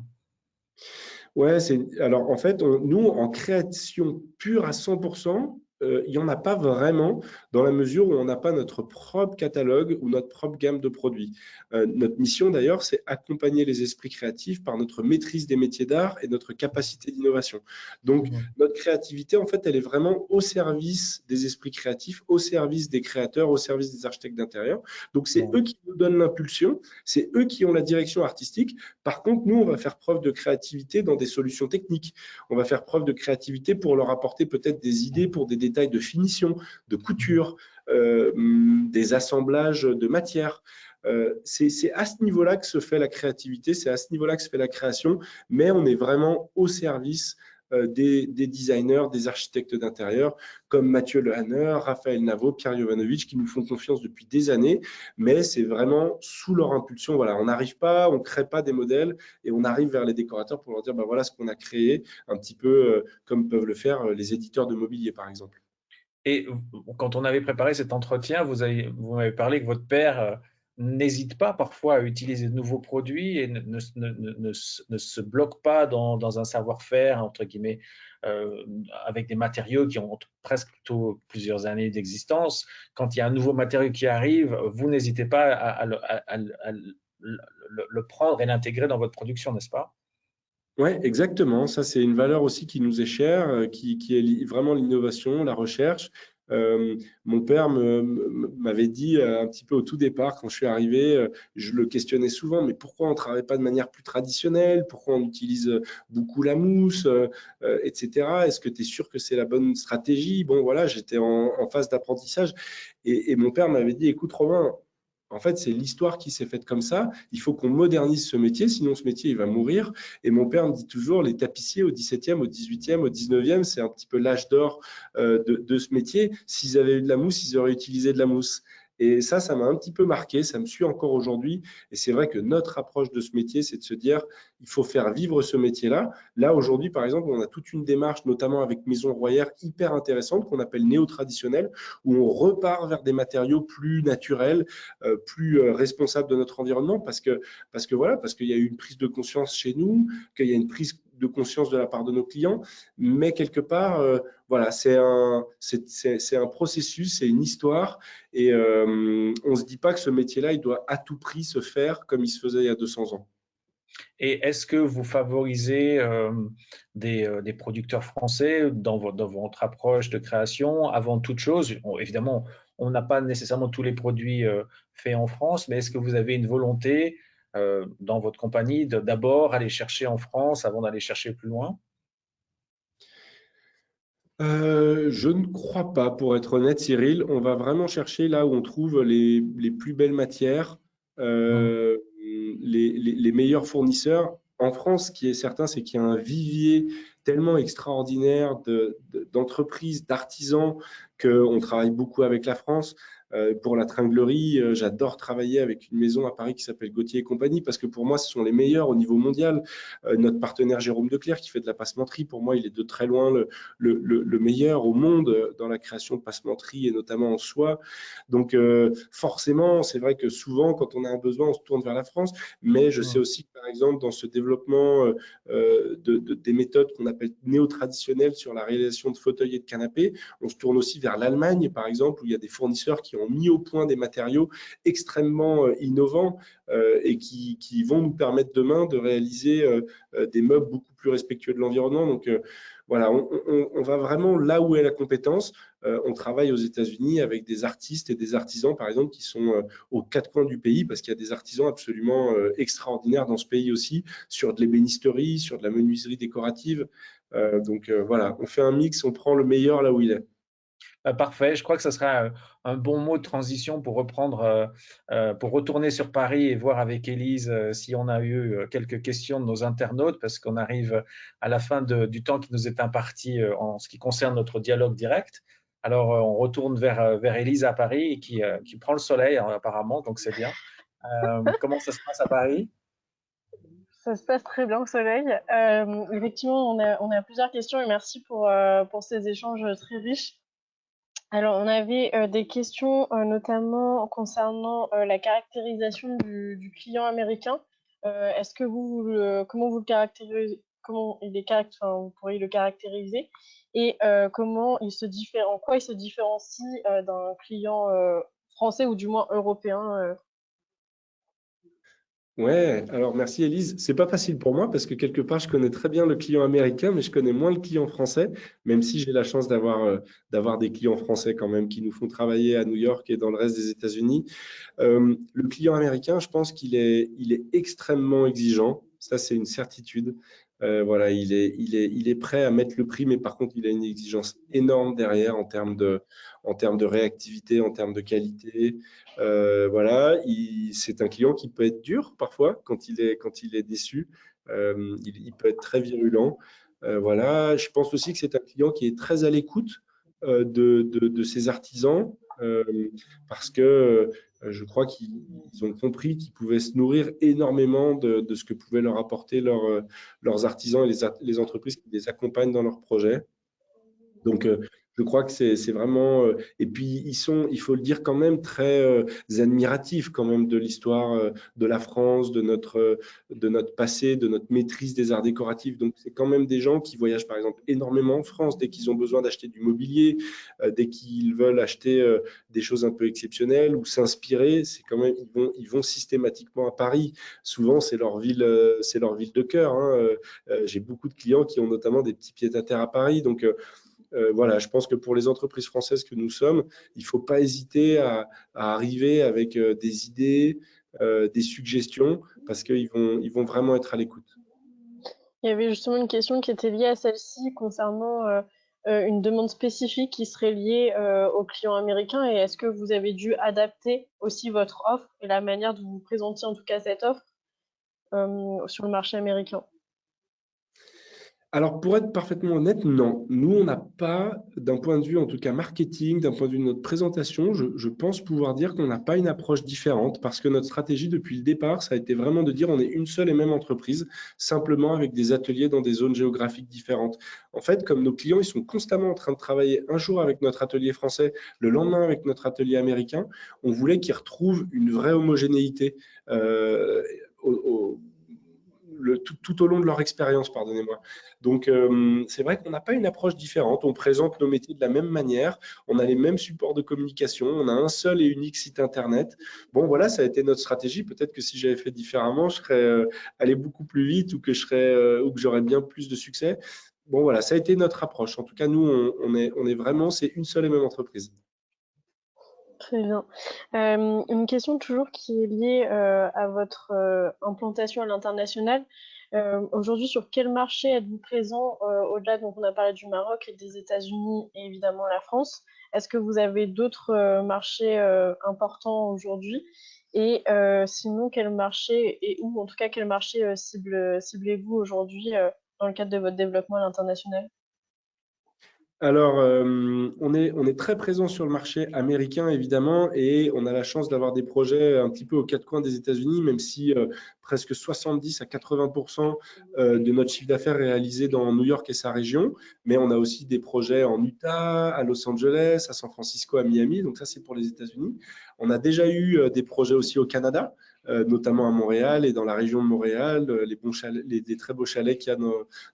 Ouais, alors en fait, nous, en création pure à 100%, il n'y en a pas vraiment dans la mesure où on n'a pas notre propre catalogue ou notre propre gamme de produits. Notre mission d'ailleurs, c'est accompagner les esprits créatifs par notre maîtrise des métiers d'art et notre capacité d'innovation. Donc, Mhm. notre créativité, en fait, elle est vraiment au service des esprits créatifs, au service des créateurs, au service des architectes d'intérieur. Donc, c'est Bon. eux qui nous donnent l'impulsion, c'est eux qui ont la direction artistique. Par contre, nous, on va faire preuve de créativité dans des solutions techniques. On va faire preuve de créativité pour leur apporter peut-être des idées pour des détails de finition, de Mhm. couture, des assemblages de matières. C'est à ce niveau-là que se fait la créativité, c'est à ce niveau-là que se fait la création, mais on est vraiment au service des designers, des architectes d'intérieur, comme Mathieu Lehanner, Raphaël Navo, Pierre Jovanovic, qui nous font confiance depuis des années, mais c'est vraiment sous leur impulsion. Voilà, on n'arrive pas, on ne crée pas des modèles et on arrive vers les décorateurs pour leur dire, ben voilà ce qu'on a créé, un petit peu comme peuvent le faire les éditeurs de mobilier, par exemple. Et quand on avait préparé cet entretien, vous m'avez parlé que votre père n'hésite pas parfois à utiliser de nouveaux produits et ne se bloque pas dans un savoir-faire, entre guillemets, avec des matériaux qui ont presque plutôt plusieurs années d'existence. Quand il y a un nouveau matériau qui arrive, vous n'hésitez pas le prendre et l'intégrer dans votre production, n'est-ce pas? Ouais, exactement. Ça, c'est une valeur aussi qui nous est chère, qui est vraiment l'innovation, la recherche. Mon père m'avait dit un petit peu au tout départ, quand je suis arrivé, je le questionnais souvent, mais pourquoi on ne travaille pas de manière plus traditionnelle? Pourquoi on utilise beaucoup la mousse, etc. Est-ce que tu es sûr que c'est la bonne stratégie? Bon, voilà, j'étais en phase d'apprentissage et mon père m'avait dit, écoute, Romain, en fait, c'est l'histoire qui s'est faite comme ça. Il faut qu'on modernise ce métier, sinon ce métier, il va mourir. Et mon père me dit toujours, les tapissiers au XVIIe, au XVIIIe, au XIXe, c'est un petit peu l'âge d'or de ce métier. S'ils avaient eu de la mousse, ils auraient utilisé de la mousse. Et ça m'a un petit peu marqué, ça me suit encore aujourd'hui. Et c'est vrai que notre approche de ce métier, c'est de se dire, il faut faire vivre ce métier-là. Là, aujourd'hui, par exemple, on a toute une démarche, notamment avec Maison Royère, hyper intéressante, qu'on appelle néo-traditionnelle, où on repart vers des matériaux plus naturels, plus responsables de notre environnement, voilà, parce qu'il y a eu une prise de conscience chez nous, qu'il y a une prise de conscience de la part de nos clients, mais quelque part, voilà, c'est un processus, c'est une histoire, et on ne se dit pas que ce métier-là, il doit à tout prix se faire comme il se faisait il y a 200 ans. Et est-ce que vous favorisez des producteurs français dans votre approche de création avant toute chose? Évidemment, on n'a pas nécessairement tous les produits faits en France, mais est-ce que vous avez une volonté dans votre compagnie de d'abord aller chercher en France avant d'aller chercher plus loin? Je ne crois pas, pour être honnête, Cyril. On va vraiment chercher là où on trouve les plus belles matières, Mhm. euh, les meilleurs fournisseurs. En France, ce qui est certain, c'est qu'il y a un vivier tellement extraordinaire d'entreprises, d'artisans, qu'on travaille beaucoup avec la France. Pour la tringlerie, j'adore travailler avec une maison à Paris qui s'appelle Gauthier et compagnie parce que pour moi, ce sont les meilleurs au niveau mondial. Notre partenaire Jérôme Declercq qui fait de la passementerie, pour moi, il est de très loin le meilleur au monde dans la création de passementerie et notamment en soie. Donc forcément, c'est vrai que souvent, quand on a un besoin, on se tourne vers la France. Mais je sais Mhm. aussi que, par exemple, dans ce développement des méthodes qu'on appelle néo-traditionnelles sur la réalisation de fauteuils et de canapés, on se tourne aussi vers l'Allemagne, par exemple, où il y a des fournisseurs qui ont mis au point des matériaux extrêmement innovants et qui vont nous permettre demain de réaliser des meubles beaucoup plus respectueux de l'environnement. Donc, voilà, on va vraiment là où est la compétence. On travaille aux États-Unis avec des artistes et des artisans, par exemple, qui sont aux quatre coins du pays, parce qu'il y a des artisans absolument extraordinaires dans ce pays aussi, sur de l'ébénisterie, sur de la menuiserie décorative. Donc voilà, on fait un mix, on prend le meilleur là où il est. Parfait, je crois que ce sera un bon mot de transition pour reprendre, pour retourner sur Paris et voir avec Élise si on a eu quelques questions de nos internautes, parce qu'on arrive à la fin du temps qui nous est imparti en ce qui concerne notre dialogue direct. Alors, on retourne vers Élise à Paris qui prend le soleil apparemment, donc c'est bien. Comment ça se passe à Paris? Ça se passe très bien au soleil. Effectivement, on a plusieurs questions et merci pour ces échanges très riches. Alors, on avait des questions notamment concernant la caractérisation du client américain. Est-ce que comment comment vous pourriez le caractériser et comment en quoi il se différencie d'un client français ou du moins européen. Ouais, alors merci Élise. C'est pas facile pour moi parce que quelque part, je connais très bien le client américain, mais je connais moins le client français, même si j'ai la chance d'avoir des clients français quand même qui nous font travailler à New York et dans le reste des États-Unis. Le client américain, je pense qu'il est extrêmement exigeant. Ça, c'est une certitude. Voilà, il est prêt à mettre le prix, mais par contre, il a une exigence énorme derrière en termes de réactivité, en termes de qualité. Voilà, c'est un client qui peut être dur parfois quand il est déçu. Il peut être très virulent. Voilà, je pense aussi que c'est un client qui est très à l'écoute de ses artisans parce que je crois qu'ils ont compris qu'ils pouvaient se nourrir énormément de ce que pouvaient leur apporter leurs artisans et les entreprises qui les accompagnent dans leurs projets. Donc, je crois que c'est vraiment. Et puis, il faut le dire quand même, très admiratifs quand même de l'histoire de la France, de notre passé, de notre maîtrise des arts décoratifs. Donc, c'est quand même des gens qui voyagent, par exemple, énormément en France dès qu'ils ont besoin d'acheter du mobilier, dès qu'ils veulent acheter des choses un peu exceptionnelles ou s'inspirer. C'est quand même, ils vont systématiquement à Paris. Souvent, c'est leur ville de cœur, hein. J'ai beaucoup de clients qui ont notamment des petits pieds-à-terre à Paris. Donc, voilà, je pense que pour les entreprises françaises que nous sommes, il ne faut pas hésiter à arriver avec des idées, des suggestions, parce qu'ils vont vraiment être à l'écoute. Il y avait justement une question qui était liée à celle-ci concernant une demande spécifique qui serait liée aux clients américains et est-ce que vous avez dû adapter aussi votre offre et la manière dont vous présentiez en tout cas cette offre sur le marché américain? Alors, pour être parfaitement honnête, non. Nous, on n'a pas, d'un point de vue en tout cas marketing, d'un point de vue de notre présentation, je pense pouvoir dire qu'on n'a pas une approche différente parce que notre stratégie depuis le départ, ça a été vraiment de dire on est une seule et même entreprise, simplement avec des ateliers dans des zones géographiques différentes. En fait, comme nos clients, ils sont constamment en train de travailler un jour avec notre atelier français, le lendemain avec notre atelier américain, on voulait qu'ils retrouvent une vraie homogénéité au, au- tout au long de leur expérience, pardonnez-moi. Donc, c'est vrai qu'on n'a pas une approche différente. On présente nos métiers de la même manière. On a les mêmes supports de communication. On a un seul et unique site internet. Bon, voilà, ça a été notre stratégie. Peut-être que si j'avais fait différemment, je serais allé beaucoup plus vite ou que j'aurais bien plus de succès. Bon, voilà, ça a été notre approche. En tout cas, nous, on est vraiment, c'est une seule et même entreprise. Très bien. Une question toujours qui est liée à votre implantation à l'international. Aujourd'hui, sur quel marché êtes-vous présent au-delà, donc on a parlé du Maroc et des États-Unis et évidemment la France. Est-ce que vous avez d'autres marchés importants aujourd'hui? Et sinon, quel marché et où, en tout cas, quel marché ciblez-vous aujourd'hui dans le cadre de votre développement à l'international? Alors, on est très présent sur le marché américain, évidemment, et on a la chance d'avoir des projets un petit peu aux quatre coins des États-Unis, même si presque 70 à 80% de notre chiffre d'affaires est réalisé dans New York et sa région. Mais on a aussi des projets en Utah, à Los Angeles, à San Francisco, à Miami. Donc ça, c'est pour les États-Unis. On a déjà eu des projets aussi au Canada, notamment à Montréal et dans la région de Montréal, les bons chalets, les très beaux chalets qu'il y a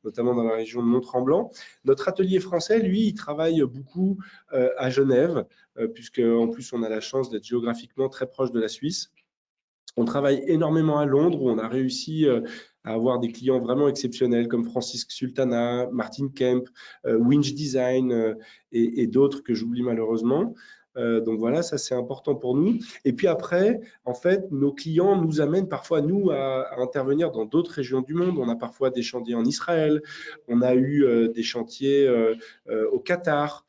notamment dans la région de Mont-Tremblant. Notre atelier français, lui, il travaille beaucoup à Genève, puisque en plus on a la chance d'être géographiquement très proche de la Suisse. On travaille énormément à Londres, où on a réussi à avoir des clients vraiment exceptionnels comme Francisque Sultana, Martin Kemp, Winch Design et d'autres que j'oublie malheureusement. Donc voilà, ça c'est important pour nous. Et puis après, en fait, nos clients nous amènent parfois, nous, à intervenir dans d'autres régions du monde. On a parfois des chantiers en Israël, on a eu des chantiers au Qatar,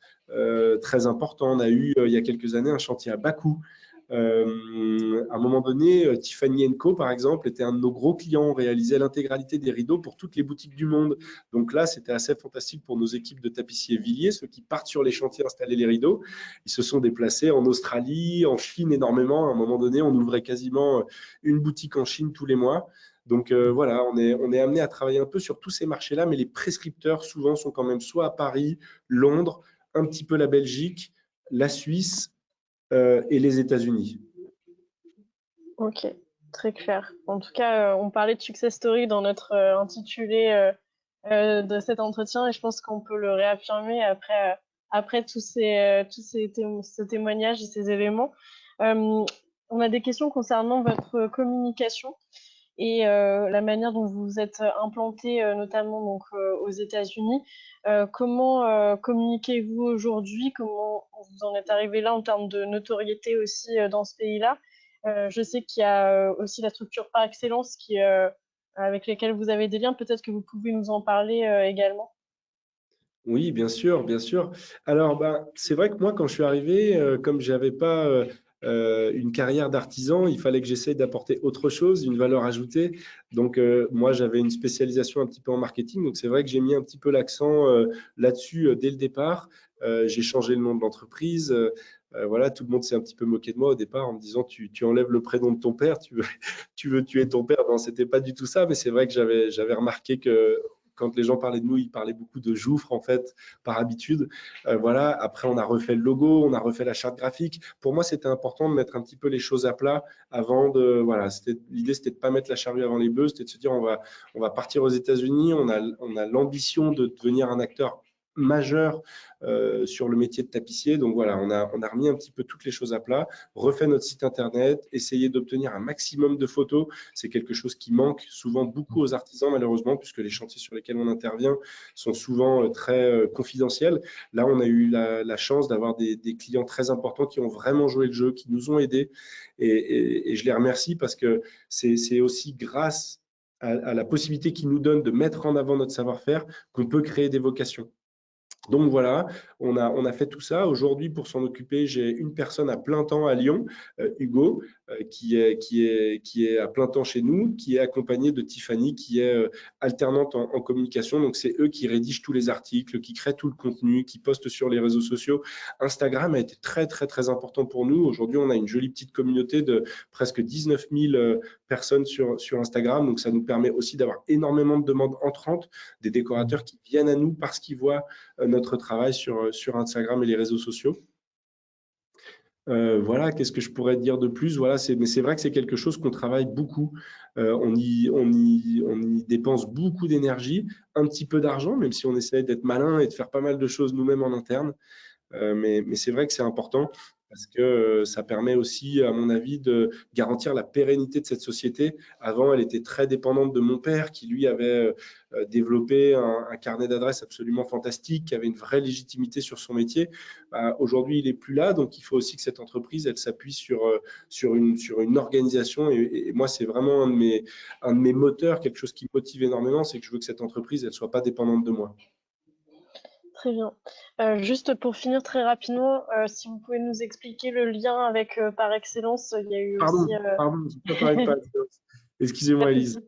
très importants. On a eu, il y a quelques années, un chantier à Bakou. À un moment donné, Tiffany Co, par exemple, était un de nos gros clients. On réalisait l'intégralité des rideaux pour toutes les boutiques du monde. Donc là, c'était assez fantastique pour nos équipes de tapissiers Villiers, ceux qui partent sur les chantiers installer les rideaux. Ils se sont déplacés en Australie, en Chine énormément. À un moment donné, on ouvrait quasiment une boutique en Chine tous les mois. Donc voilà, on est amené à travailler un peu sur tous ces marchés-là, mais les prescripteurs souvent sont quand même soit à Paris, Londres, un petit peu la Belgique, la Suisse et les États-Unis. Ok, très clair. En tout cas, on parlait de success story dans notre intitulé de cet entretien et je pense qu'on peut le réaffirmer après ce témoignage et ces éléments. On a des questions concernant votre communication et la manière dont vous vous êtes implanté, notamment donc, aux États-Unis. Comment communiquez-vous aujourd'hui? Comment vous en êtes arrivé là en termes de notoriété aussi dans ce pays-là? Je sais qu'il y a aussi la structure par excellence avec lesquelles vous avez des liens. Peut-être que vous pouvez nous en parler également. Oui, bien sûr, bien sûr. Alors, ben, c'est vrai que moi, quand je suis arrivé, comme j'avais pas une carrière d'artisan, il fallait que j'essaye d'apporter autre chose, une valeur ajoutée. Donc, moi, j'avais une spécialisation un petit peu en marketing. Donc, c'est vrai que j'ai mis un petit peu l'accent là-dessus dès le départ. J'ai changé le nom de l'entreprise. Voilà, tout le monde s'est un petit peu moqué de moi au départ en me disant tu enlèves le prénom de ton père, tu veux tuer ton père. Non, c'était pas du tout ça, mais c'est vrai que j'avais remarqué que quand les gens parlaient de nous, ils parlaient beaucoup de Jouffre, en fait, par habitude. Voilà. Après, on a refait le logo, on a refait la charte graphique. Pour moi, c'était important de mettre un petit peu les choses à plat avant de. Voilà. L'idée, c'était de ne pas mettre la charrue avant les bœufs, c'était de se dire on va partir aux États-Unis, on a l'ambition de devenir un acteur majeur sur le métier de tapissier. Donc voilà, on a remis un petit peu toutes les choses à plat, refait notre site internet, essayé d'obtenir un maximum de photos. C'est quelque chose qui manque souvent beaucoup aux artisans, malheureusement, puisque les chantiers sur lesquels on intervient sont souvent très confidentiels. Là, on a eu la chance d'avoir des clients très importants qui ont vraiment joué le jeu, qui nous ont aidés. Et je les remercie parce que c'est aussi grâce à la possibilité qu'ils nous donnent de mettre en avant notre savoir-faire qu'on peut créer des vocations. Donc voilà, on a fait tout ça. Aujourd'hui, pour s'en occuper, j'ai une personne à plein temps à Lyon, Hugo, qui est à plein temps chez nous, qui est accompagné de Tiffany, qui est alternante en communication. Donc c'est eux qui rédigent tous les articles, qui créent tout le contenu, qui postent sur les réseaux sociaux. Instagram a été très très très important pour nous. Aujourd'hui, on a une jolie petite communauté de presque 19 000 personnes sur Instagram. Donc ça nous permet aussi d'avoir énormément de demandes entrantes, des décorateurs qui viennent à nous parce qu'ils voient notre travail sur Instagram et les réseaux sociaux. Voilà, qu'est-ce que je pourrais dire de plus? Voilà, mais c'est vrai que c'est quelque chose qu'on travaille beaucoup. On y dépense beaucoup d'énergie, un petit peu d'argent, même si on essaie d'être malin et de faire pas mal de choses nous-mêmes en interne. Mais c'est vrai que c'est important parce que ça permet aussi, à mon avis, de garantir la pérennité de cette société. Avant, elle était très dépendante de mon père qui, lui, avait développé un carnet d'adresses absolument fantastique, qui avait une vraie légitimité sur son métier. Aujourd'hui, il n'est plus là, donc il faut aussi que cette entreprise, elle s'appuie sur une organisation. Et moi, c'est vraiment un de mes moteurs, quelque chose qui me motive énormément, c'est que je veux que cette entreprise, elle ne soit pas dépendante de moi. Très bien. Juste pour finir très rapidement, si vous pouvez nous expliquer le lien avec Par Excellence, il y a eu aussi. Pardon, je n'ai pas parlé de Par Excellence. Pas Excusez-moi, de Elise. souci.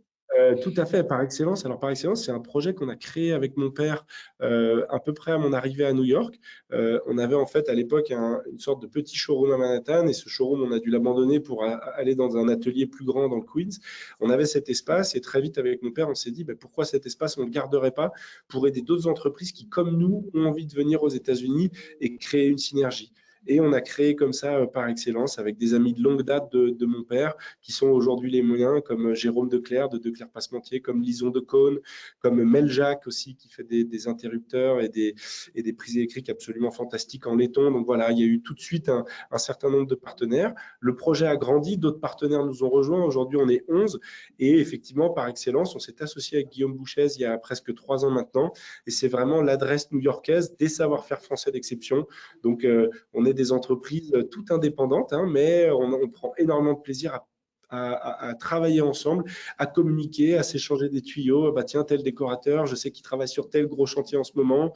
Tout à fait, Par Excellence. Alors, Par Excellence, c'est un projet qu'on a créé avec mon père à peu près à mon arrivée à New York. On avait en fait à l'époque une sorte de petit showroom à Manhattan et ce showroom, on a dû l'abandonner pour aller dans un atelier plus grand dans le Queens. On avait cet espace et très vite avec mon père, on s'est dit pourquoi cet espace, on ne le garderait pas pour aider d'autres entreprises qui, comme nous, ont envie de venir aux États-Unis et créer une synergie. Et on a créé comme ça Par Excellence avec des amis de longue date de mon père qui sont aujourd'hui les moyens, comme Jérôme Declerc de Declerc Passementier, comme Lison de Cône, comme Mel Jacques aussi qui fait des interrupteurs et des prises électriques absolument fantastiques en laiton. Donc voilà, il y a eu tout de suite un certain nombre de partenaires. Le projet a grandi, d'autres partenaires nous ont rejoints. Aujourd'hui, on est 11 et effectivement, Par Excellence, on s'est associé avec Guillaume Bouchez il y a presque 3 ans maintenant et c'est vraiment l'adresse new-yorkaise des savoir-faire français d'exception. Donc, on est des entreprises toutes indépendantes, hein, mais on prend énormément de plaisir à travailler ensemble, à communiquer, à s'échanger des tuyaux. Tiens, tel décorateur, je sais qu'il travaille sur tel gros chantier en ce moment,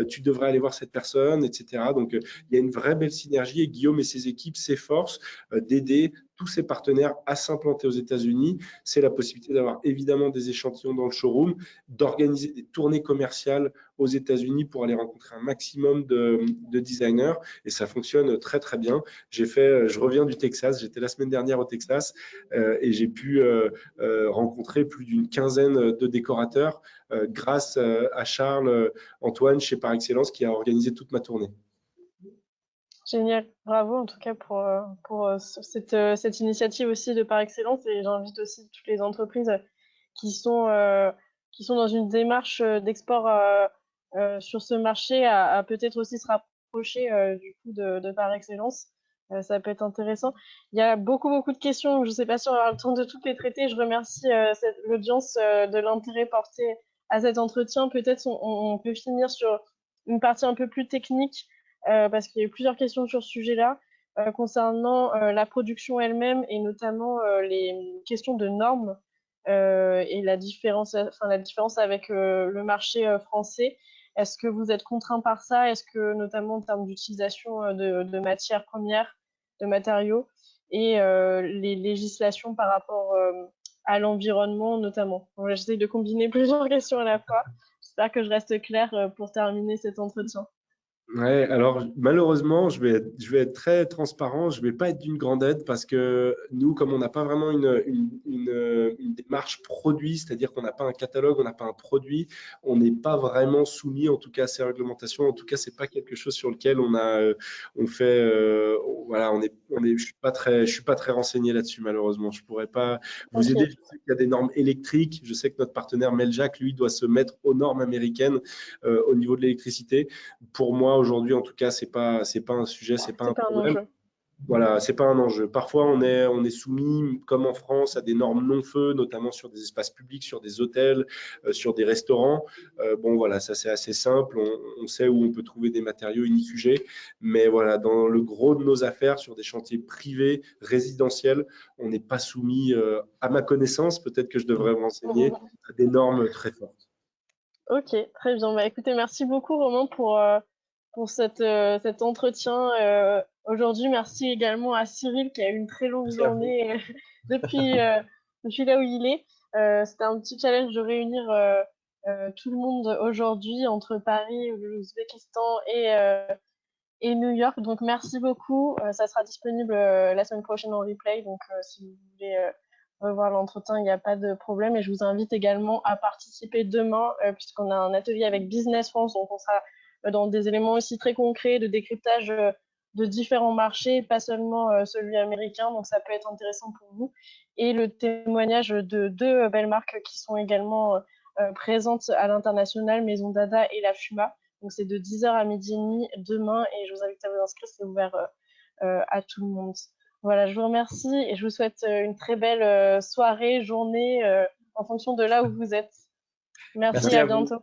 tu devrais aller voir cette personne, etc. Donc, il y a une vraie belle synergie et Guillaume et ses équipes s'efforcent d'aider tous ses partenaires à s'implanter aux États-Unis. C'est la possibilité d'avoir évidemment des échantillons dans le showroom, d'organiser des tournées commerciales aux États-Unis pour aller rencontrer un maximum de designers et ça fonctionne très très bien. Je reviens du Texas, j'étais la semaine dernière au Texas et j'ai pu rencontrer plus d'une quinzaine de décorateurs grâce à Charles Antoine chez Par Excellence qui a organisé toute ma tournée. Génial. Bravo en tout cas pour cette initiative aussi de Par Excellence et j'invite aussi toutes les entreprises qui sont qui sont dans une démarche d'export sur ce marché à peut-être aussi se rapprocher du coup de par excellence. Ça peut être intéressant. Il y a beaucoup de questions. Je ne sais pas si on aura le temps de toutes les traiter. Je remercie l'audience de l'intérêt porté à cet entretien. Peut-être on peut finir sur une partie un peu plus technique parce qu'il y a eu plusieurs questions sur ce sujet-là concernant la production elle-même et notamment les questions de normes et la différence avec le marché français. Est-ce que vous êtes contraint par ça? Est-ce que, notamment en termes d'utilisation de matières premières, de matériaux et les législations par rapport à l'environnement notamment? J'essaie de combiner plusieurs questions à la fois. J'espère que je reste claire pour terminer cet entretien. Ouais, alors malheureusement, je vais être très transparent, je vais pas être d'une grande aide parce que nous, comme on n'a pas vraiment une démarche produit, c'est-à-dire qu'on n'a pas un catalogue, on n'a pas un produit, on n'est pas vraiment soumis en tout cas à ces réglementations. En tout cas, c'est pas quelque chose sur lequel on fait, voilà, je suis pas très renseigné là-dessus malheureusement. Je pourrais pas vous aider. Ok. Je sais qu'il y a des normes électriques. Je sais que notre partenaire Meljac, lui, doit se mettre aux normes américaines au niveau de l'électricité. Pour moi, aujourd'hui, en tout cas, c'est pas un sujet, c'est pas C'est un pas un problème. enjeu. Voilà, c'est pas un enjeu. Parfois, on est soumis, comme en France, à des normes non-feu, notamment sur des espaces publics, sur des hôtels, sur des restaurants. Bon, voilà, ça c'est assez simple. On sait où on peut trouver des matériaux inifugés. Mais voilà, dans le gros de nos affaires, sur des chantiers privés, résidentiels, on n'est pas soumis, à ma connaissance, peut-être que je devrais me renseigner, à des normes très fortes. Ok, très bien. Bah, écoutez, merci beaucoup Romain pour cet entretien aujourd'hui. Merci également à Cyril qui a eu une très longue Merci à vous. journée depuis, depuis là où il est. C'était un petit challenge de réunir tout le monde aujourd'hui entre Paris, l'Ouzbékistan et New York. Donc merci beaucoup. Ça sera disponible la semaine prochaine en replay. Donc si vous voulez revoir l'entretien, il n'y a pas de problème. Et je vous invite également à participer demain, puisqu'on a un atelier avec Business France. Donc on sera dans des éléments aussi très concrets de décryptage de différents marchés, pas seulement celui américain. Donc ça peut être intéressant pour vous. Et le témoignage de deux belles marques qui sont également présentes à l'international, Maison Dada et La Fuma. Donc c'est de 10h à 12h30 demain et je vous invite à vous inscrire, c'est ouvert à tout le monde. Voilà, je vous remercie et je vous souhaite une très belle soirée, journée en fonction de là où vous êtes. Merci, Merci à à vous. bientôt.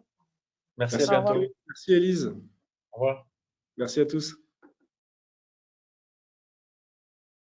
Merci, à Merci Au à revoir. bientôt. tous. Merci Élise. Au revoir. Merci à tous.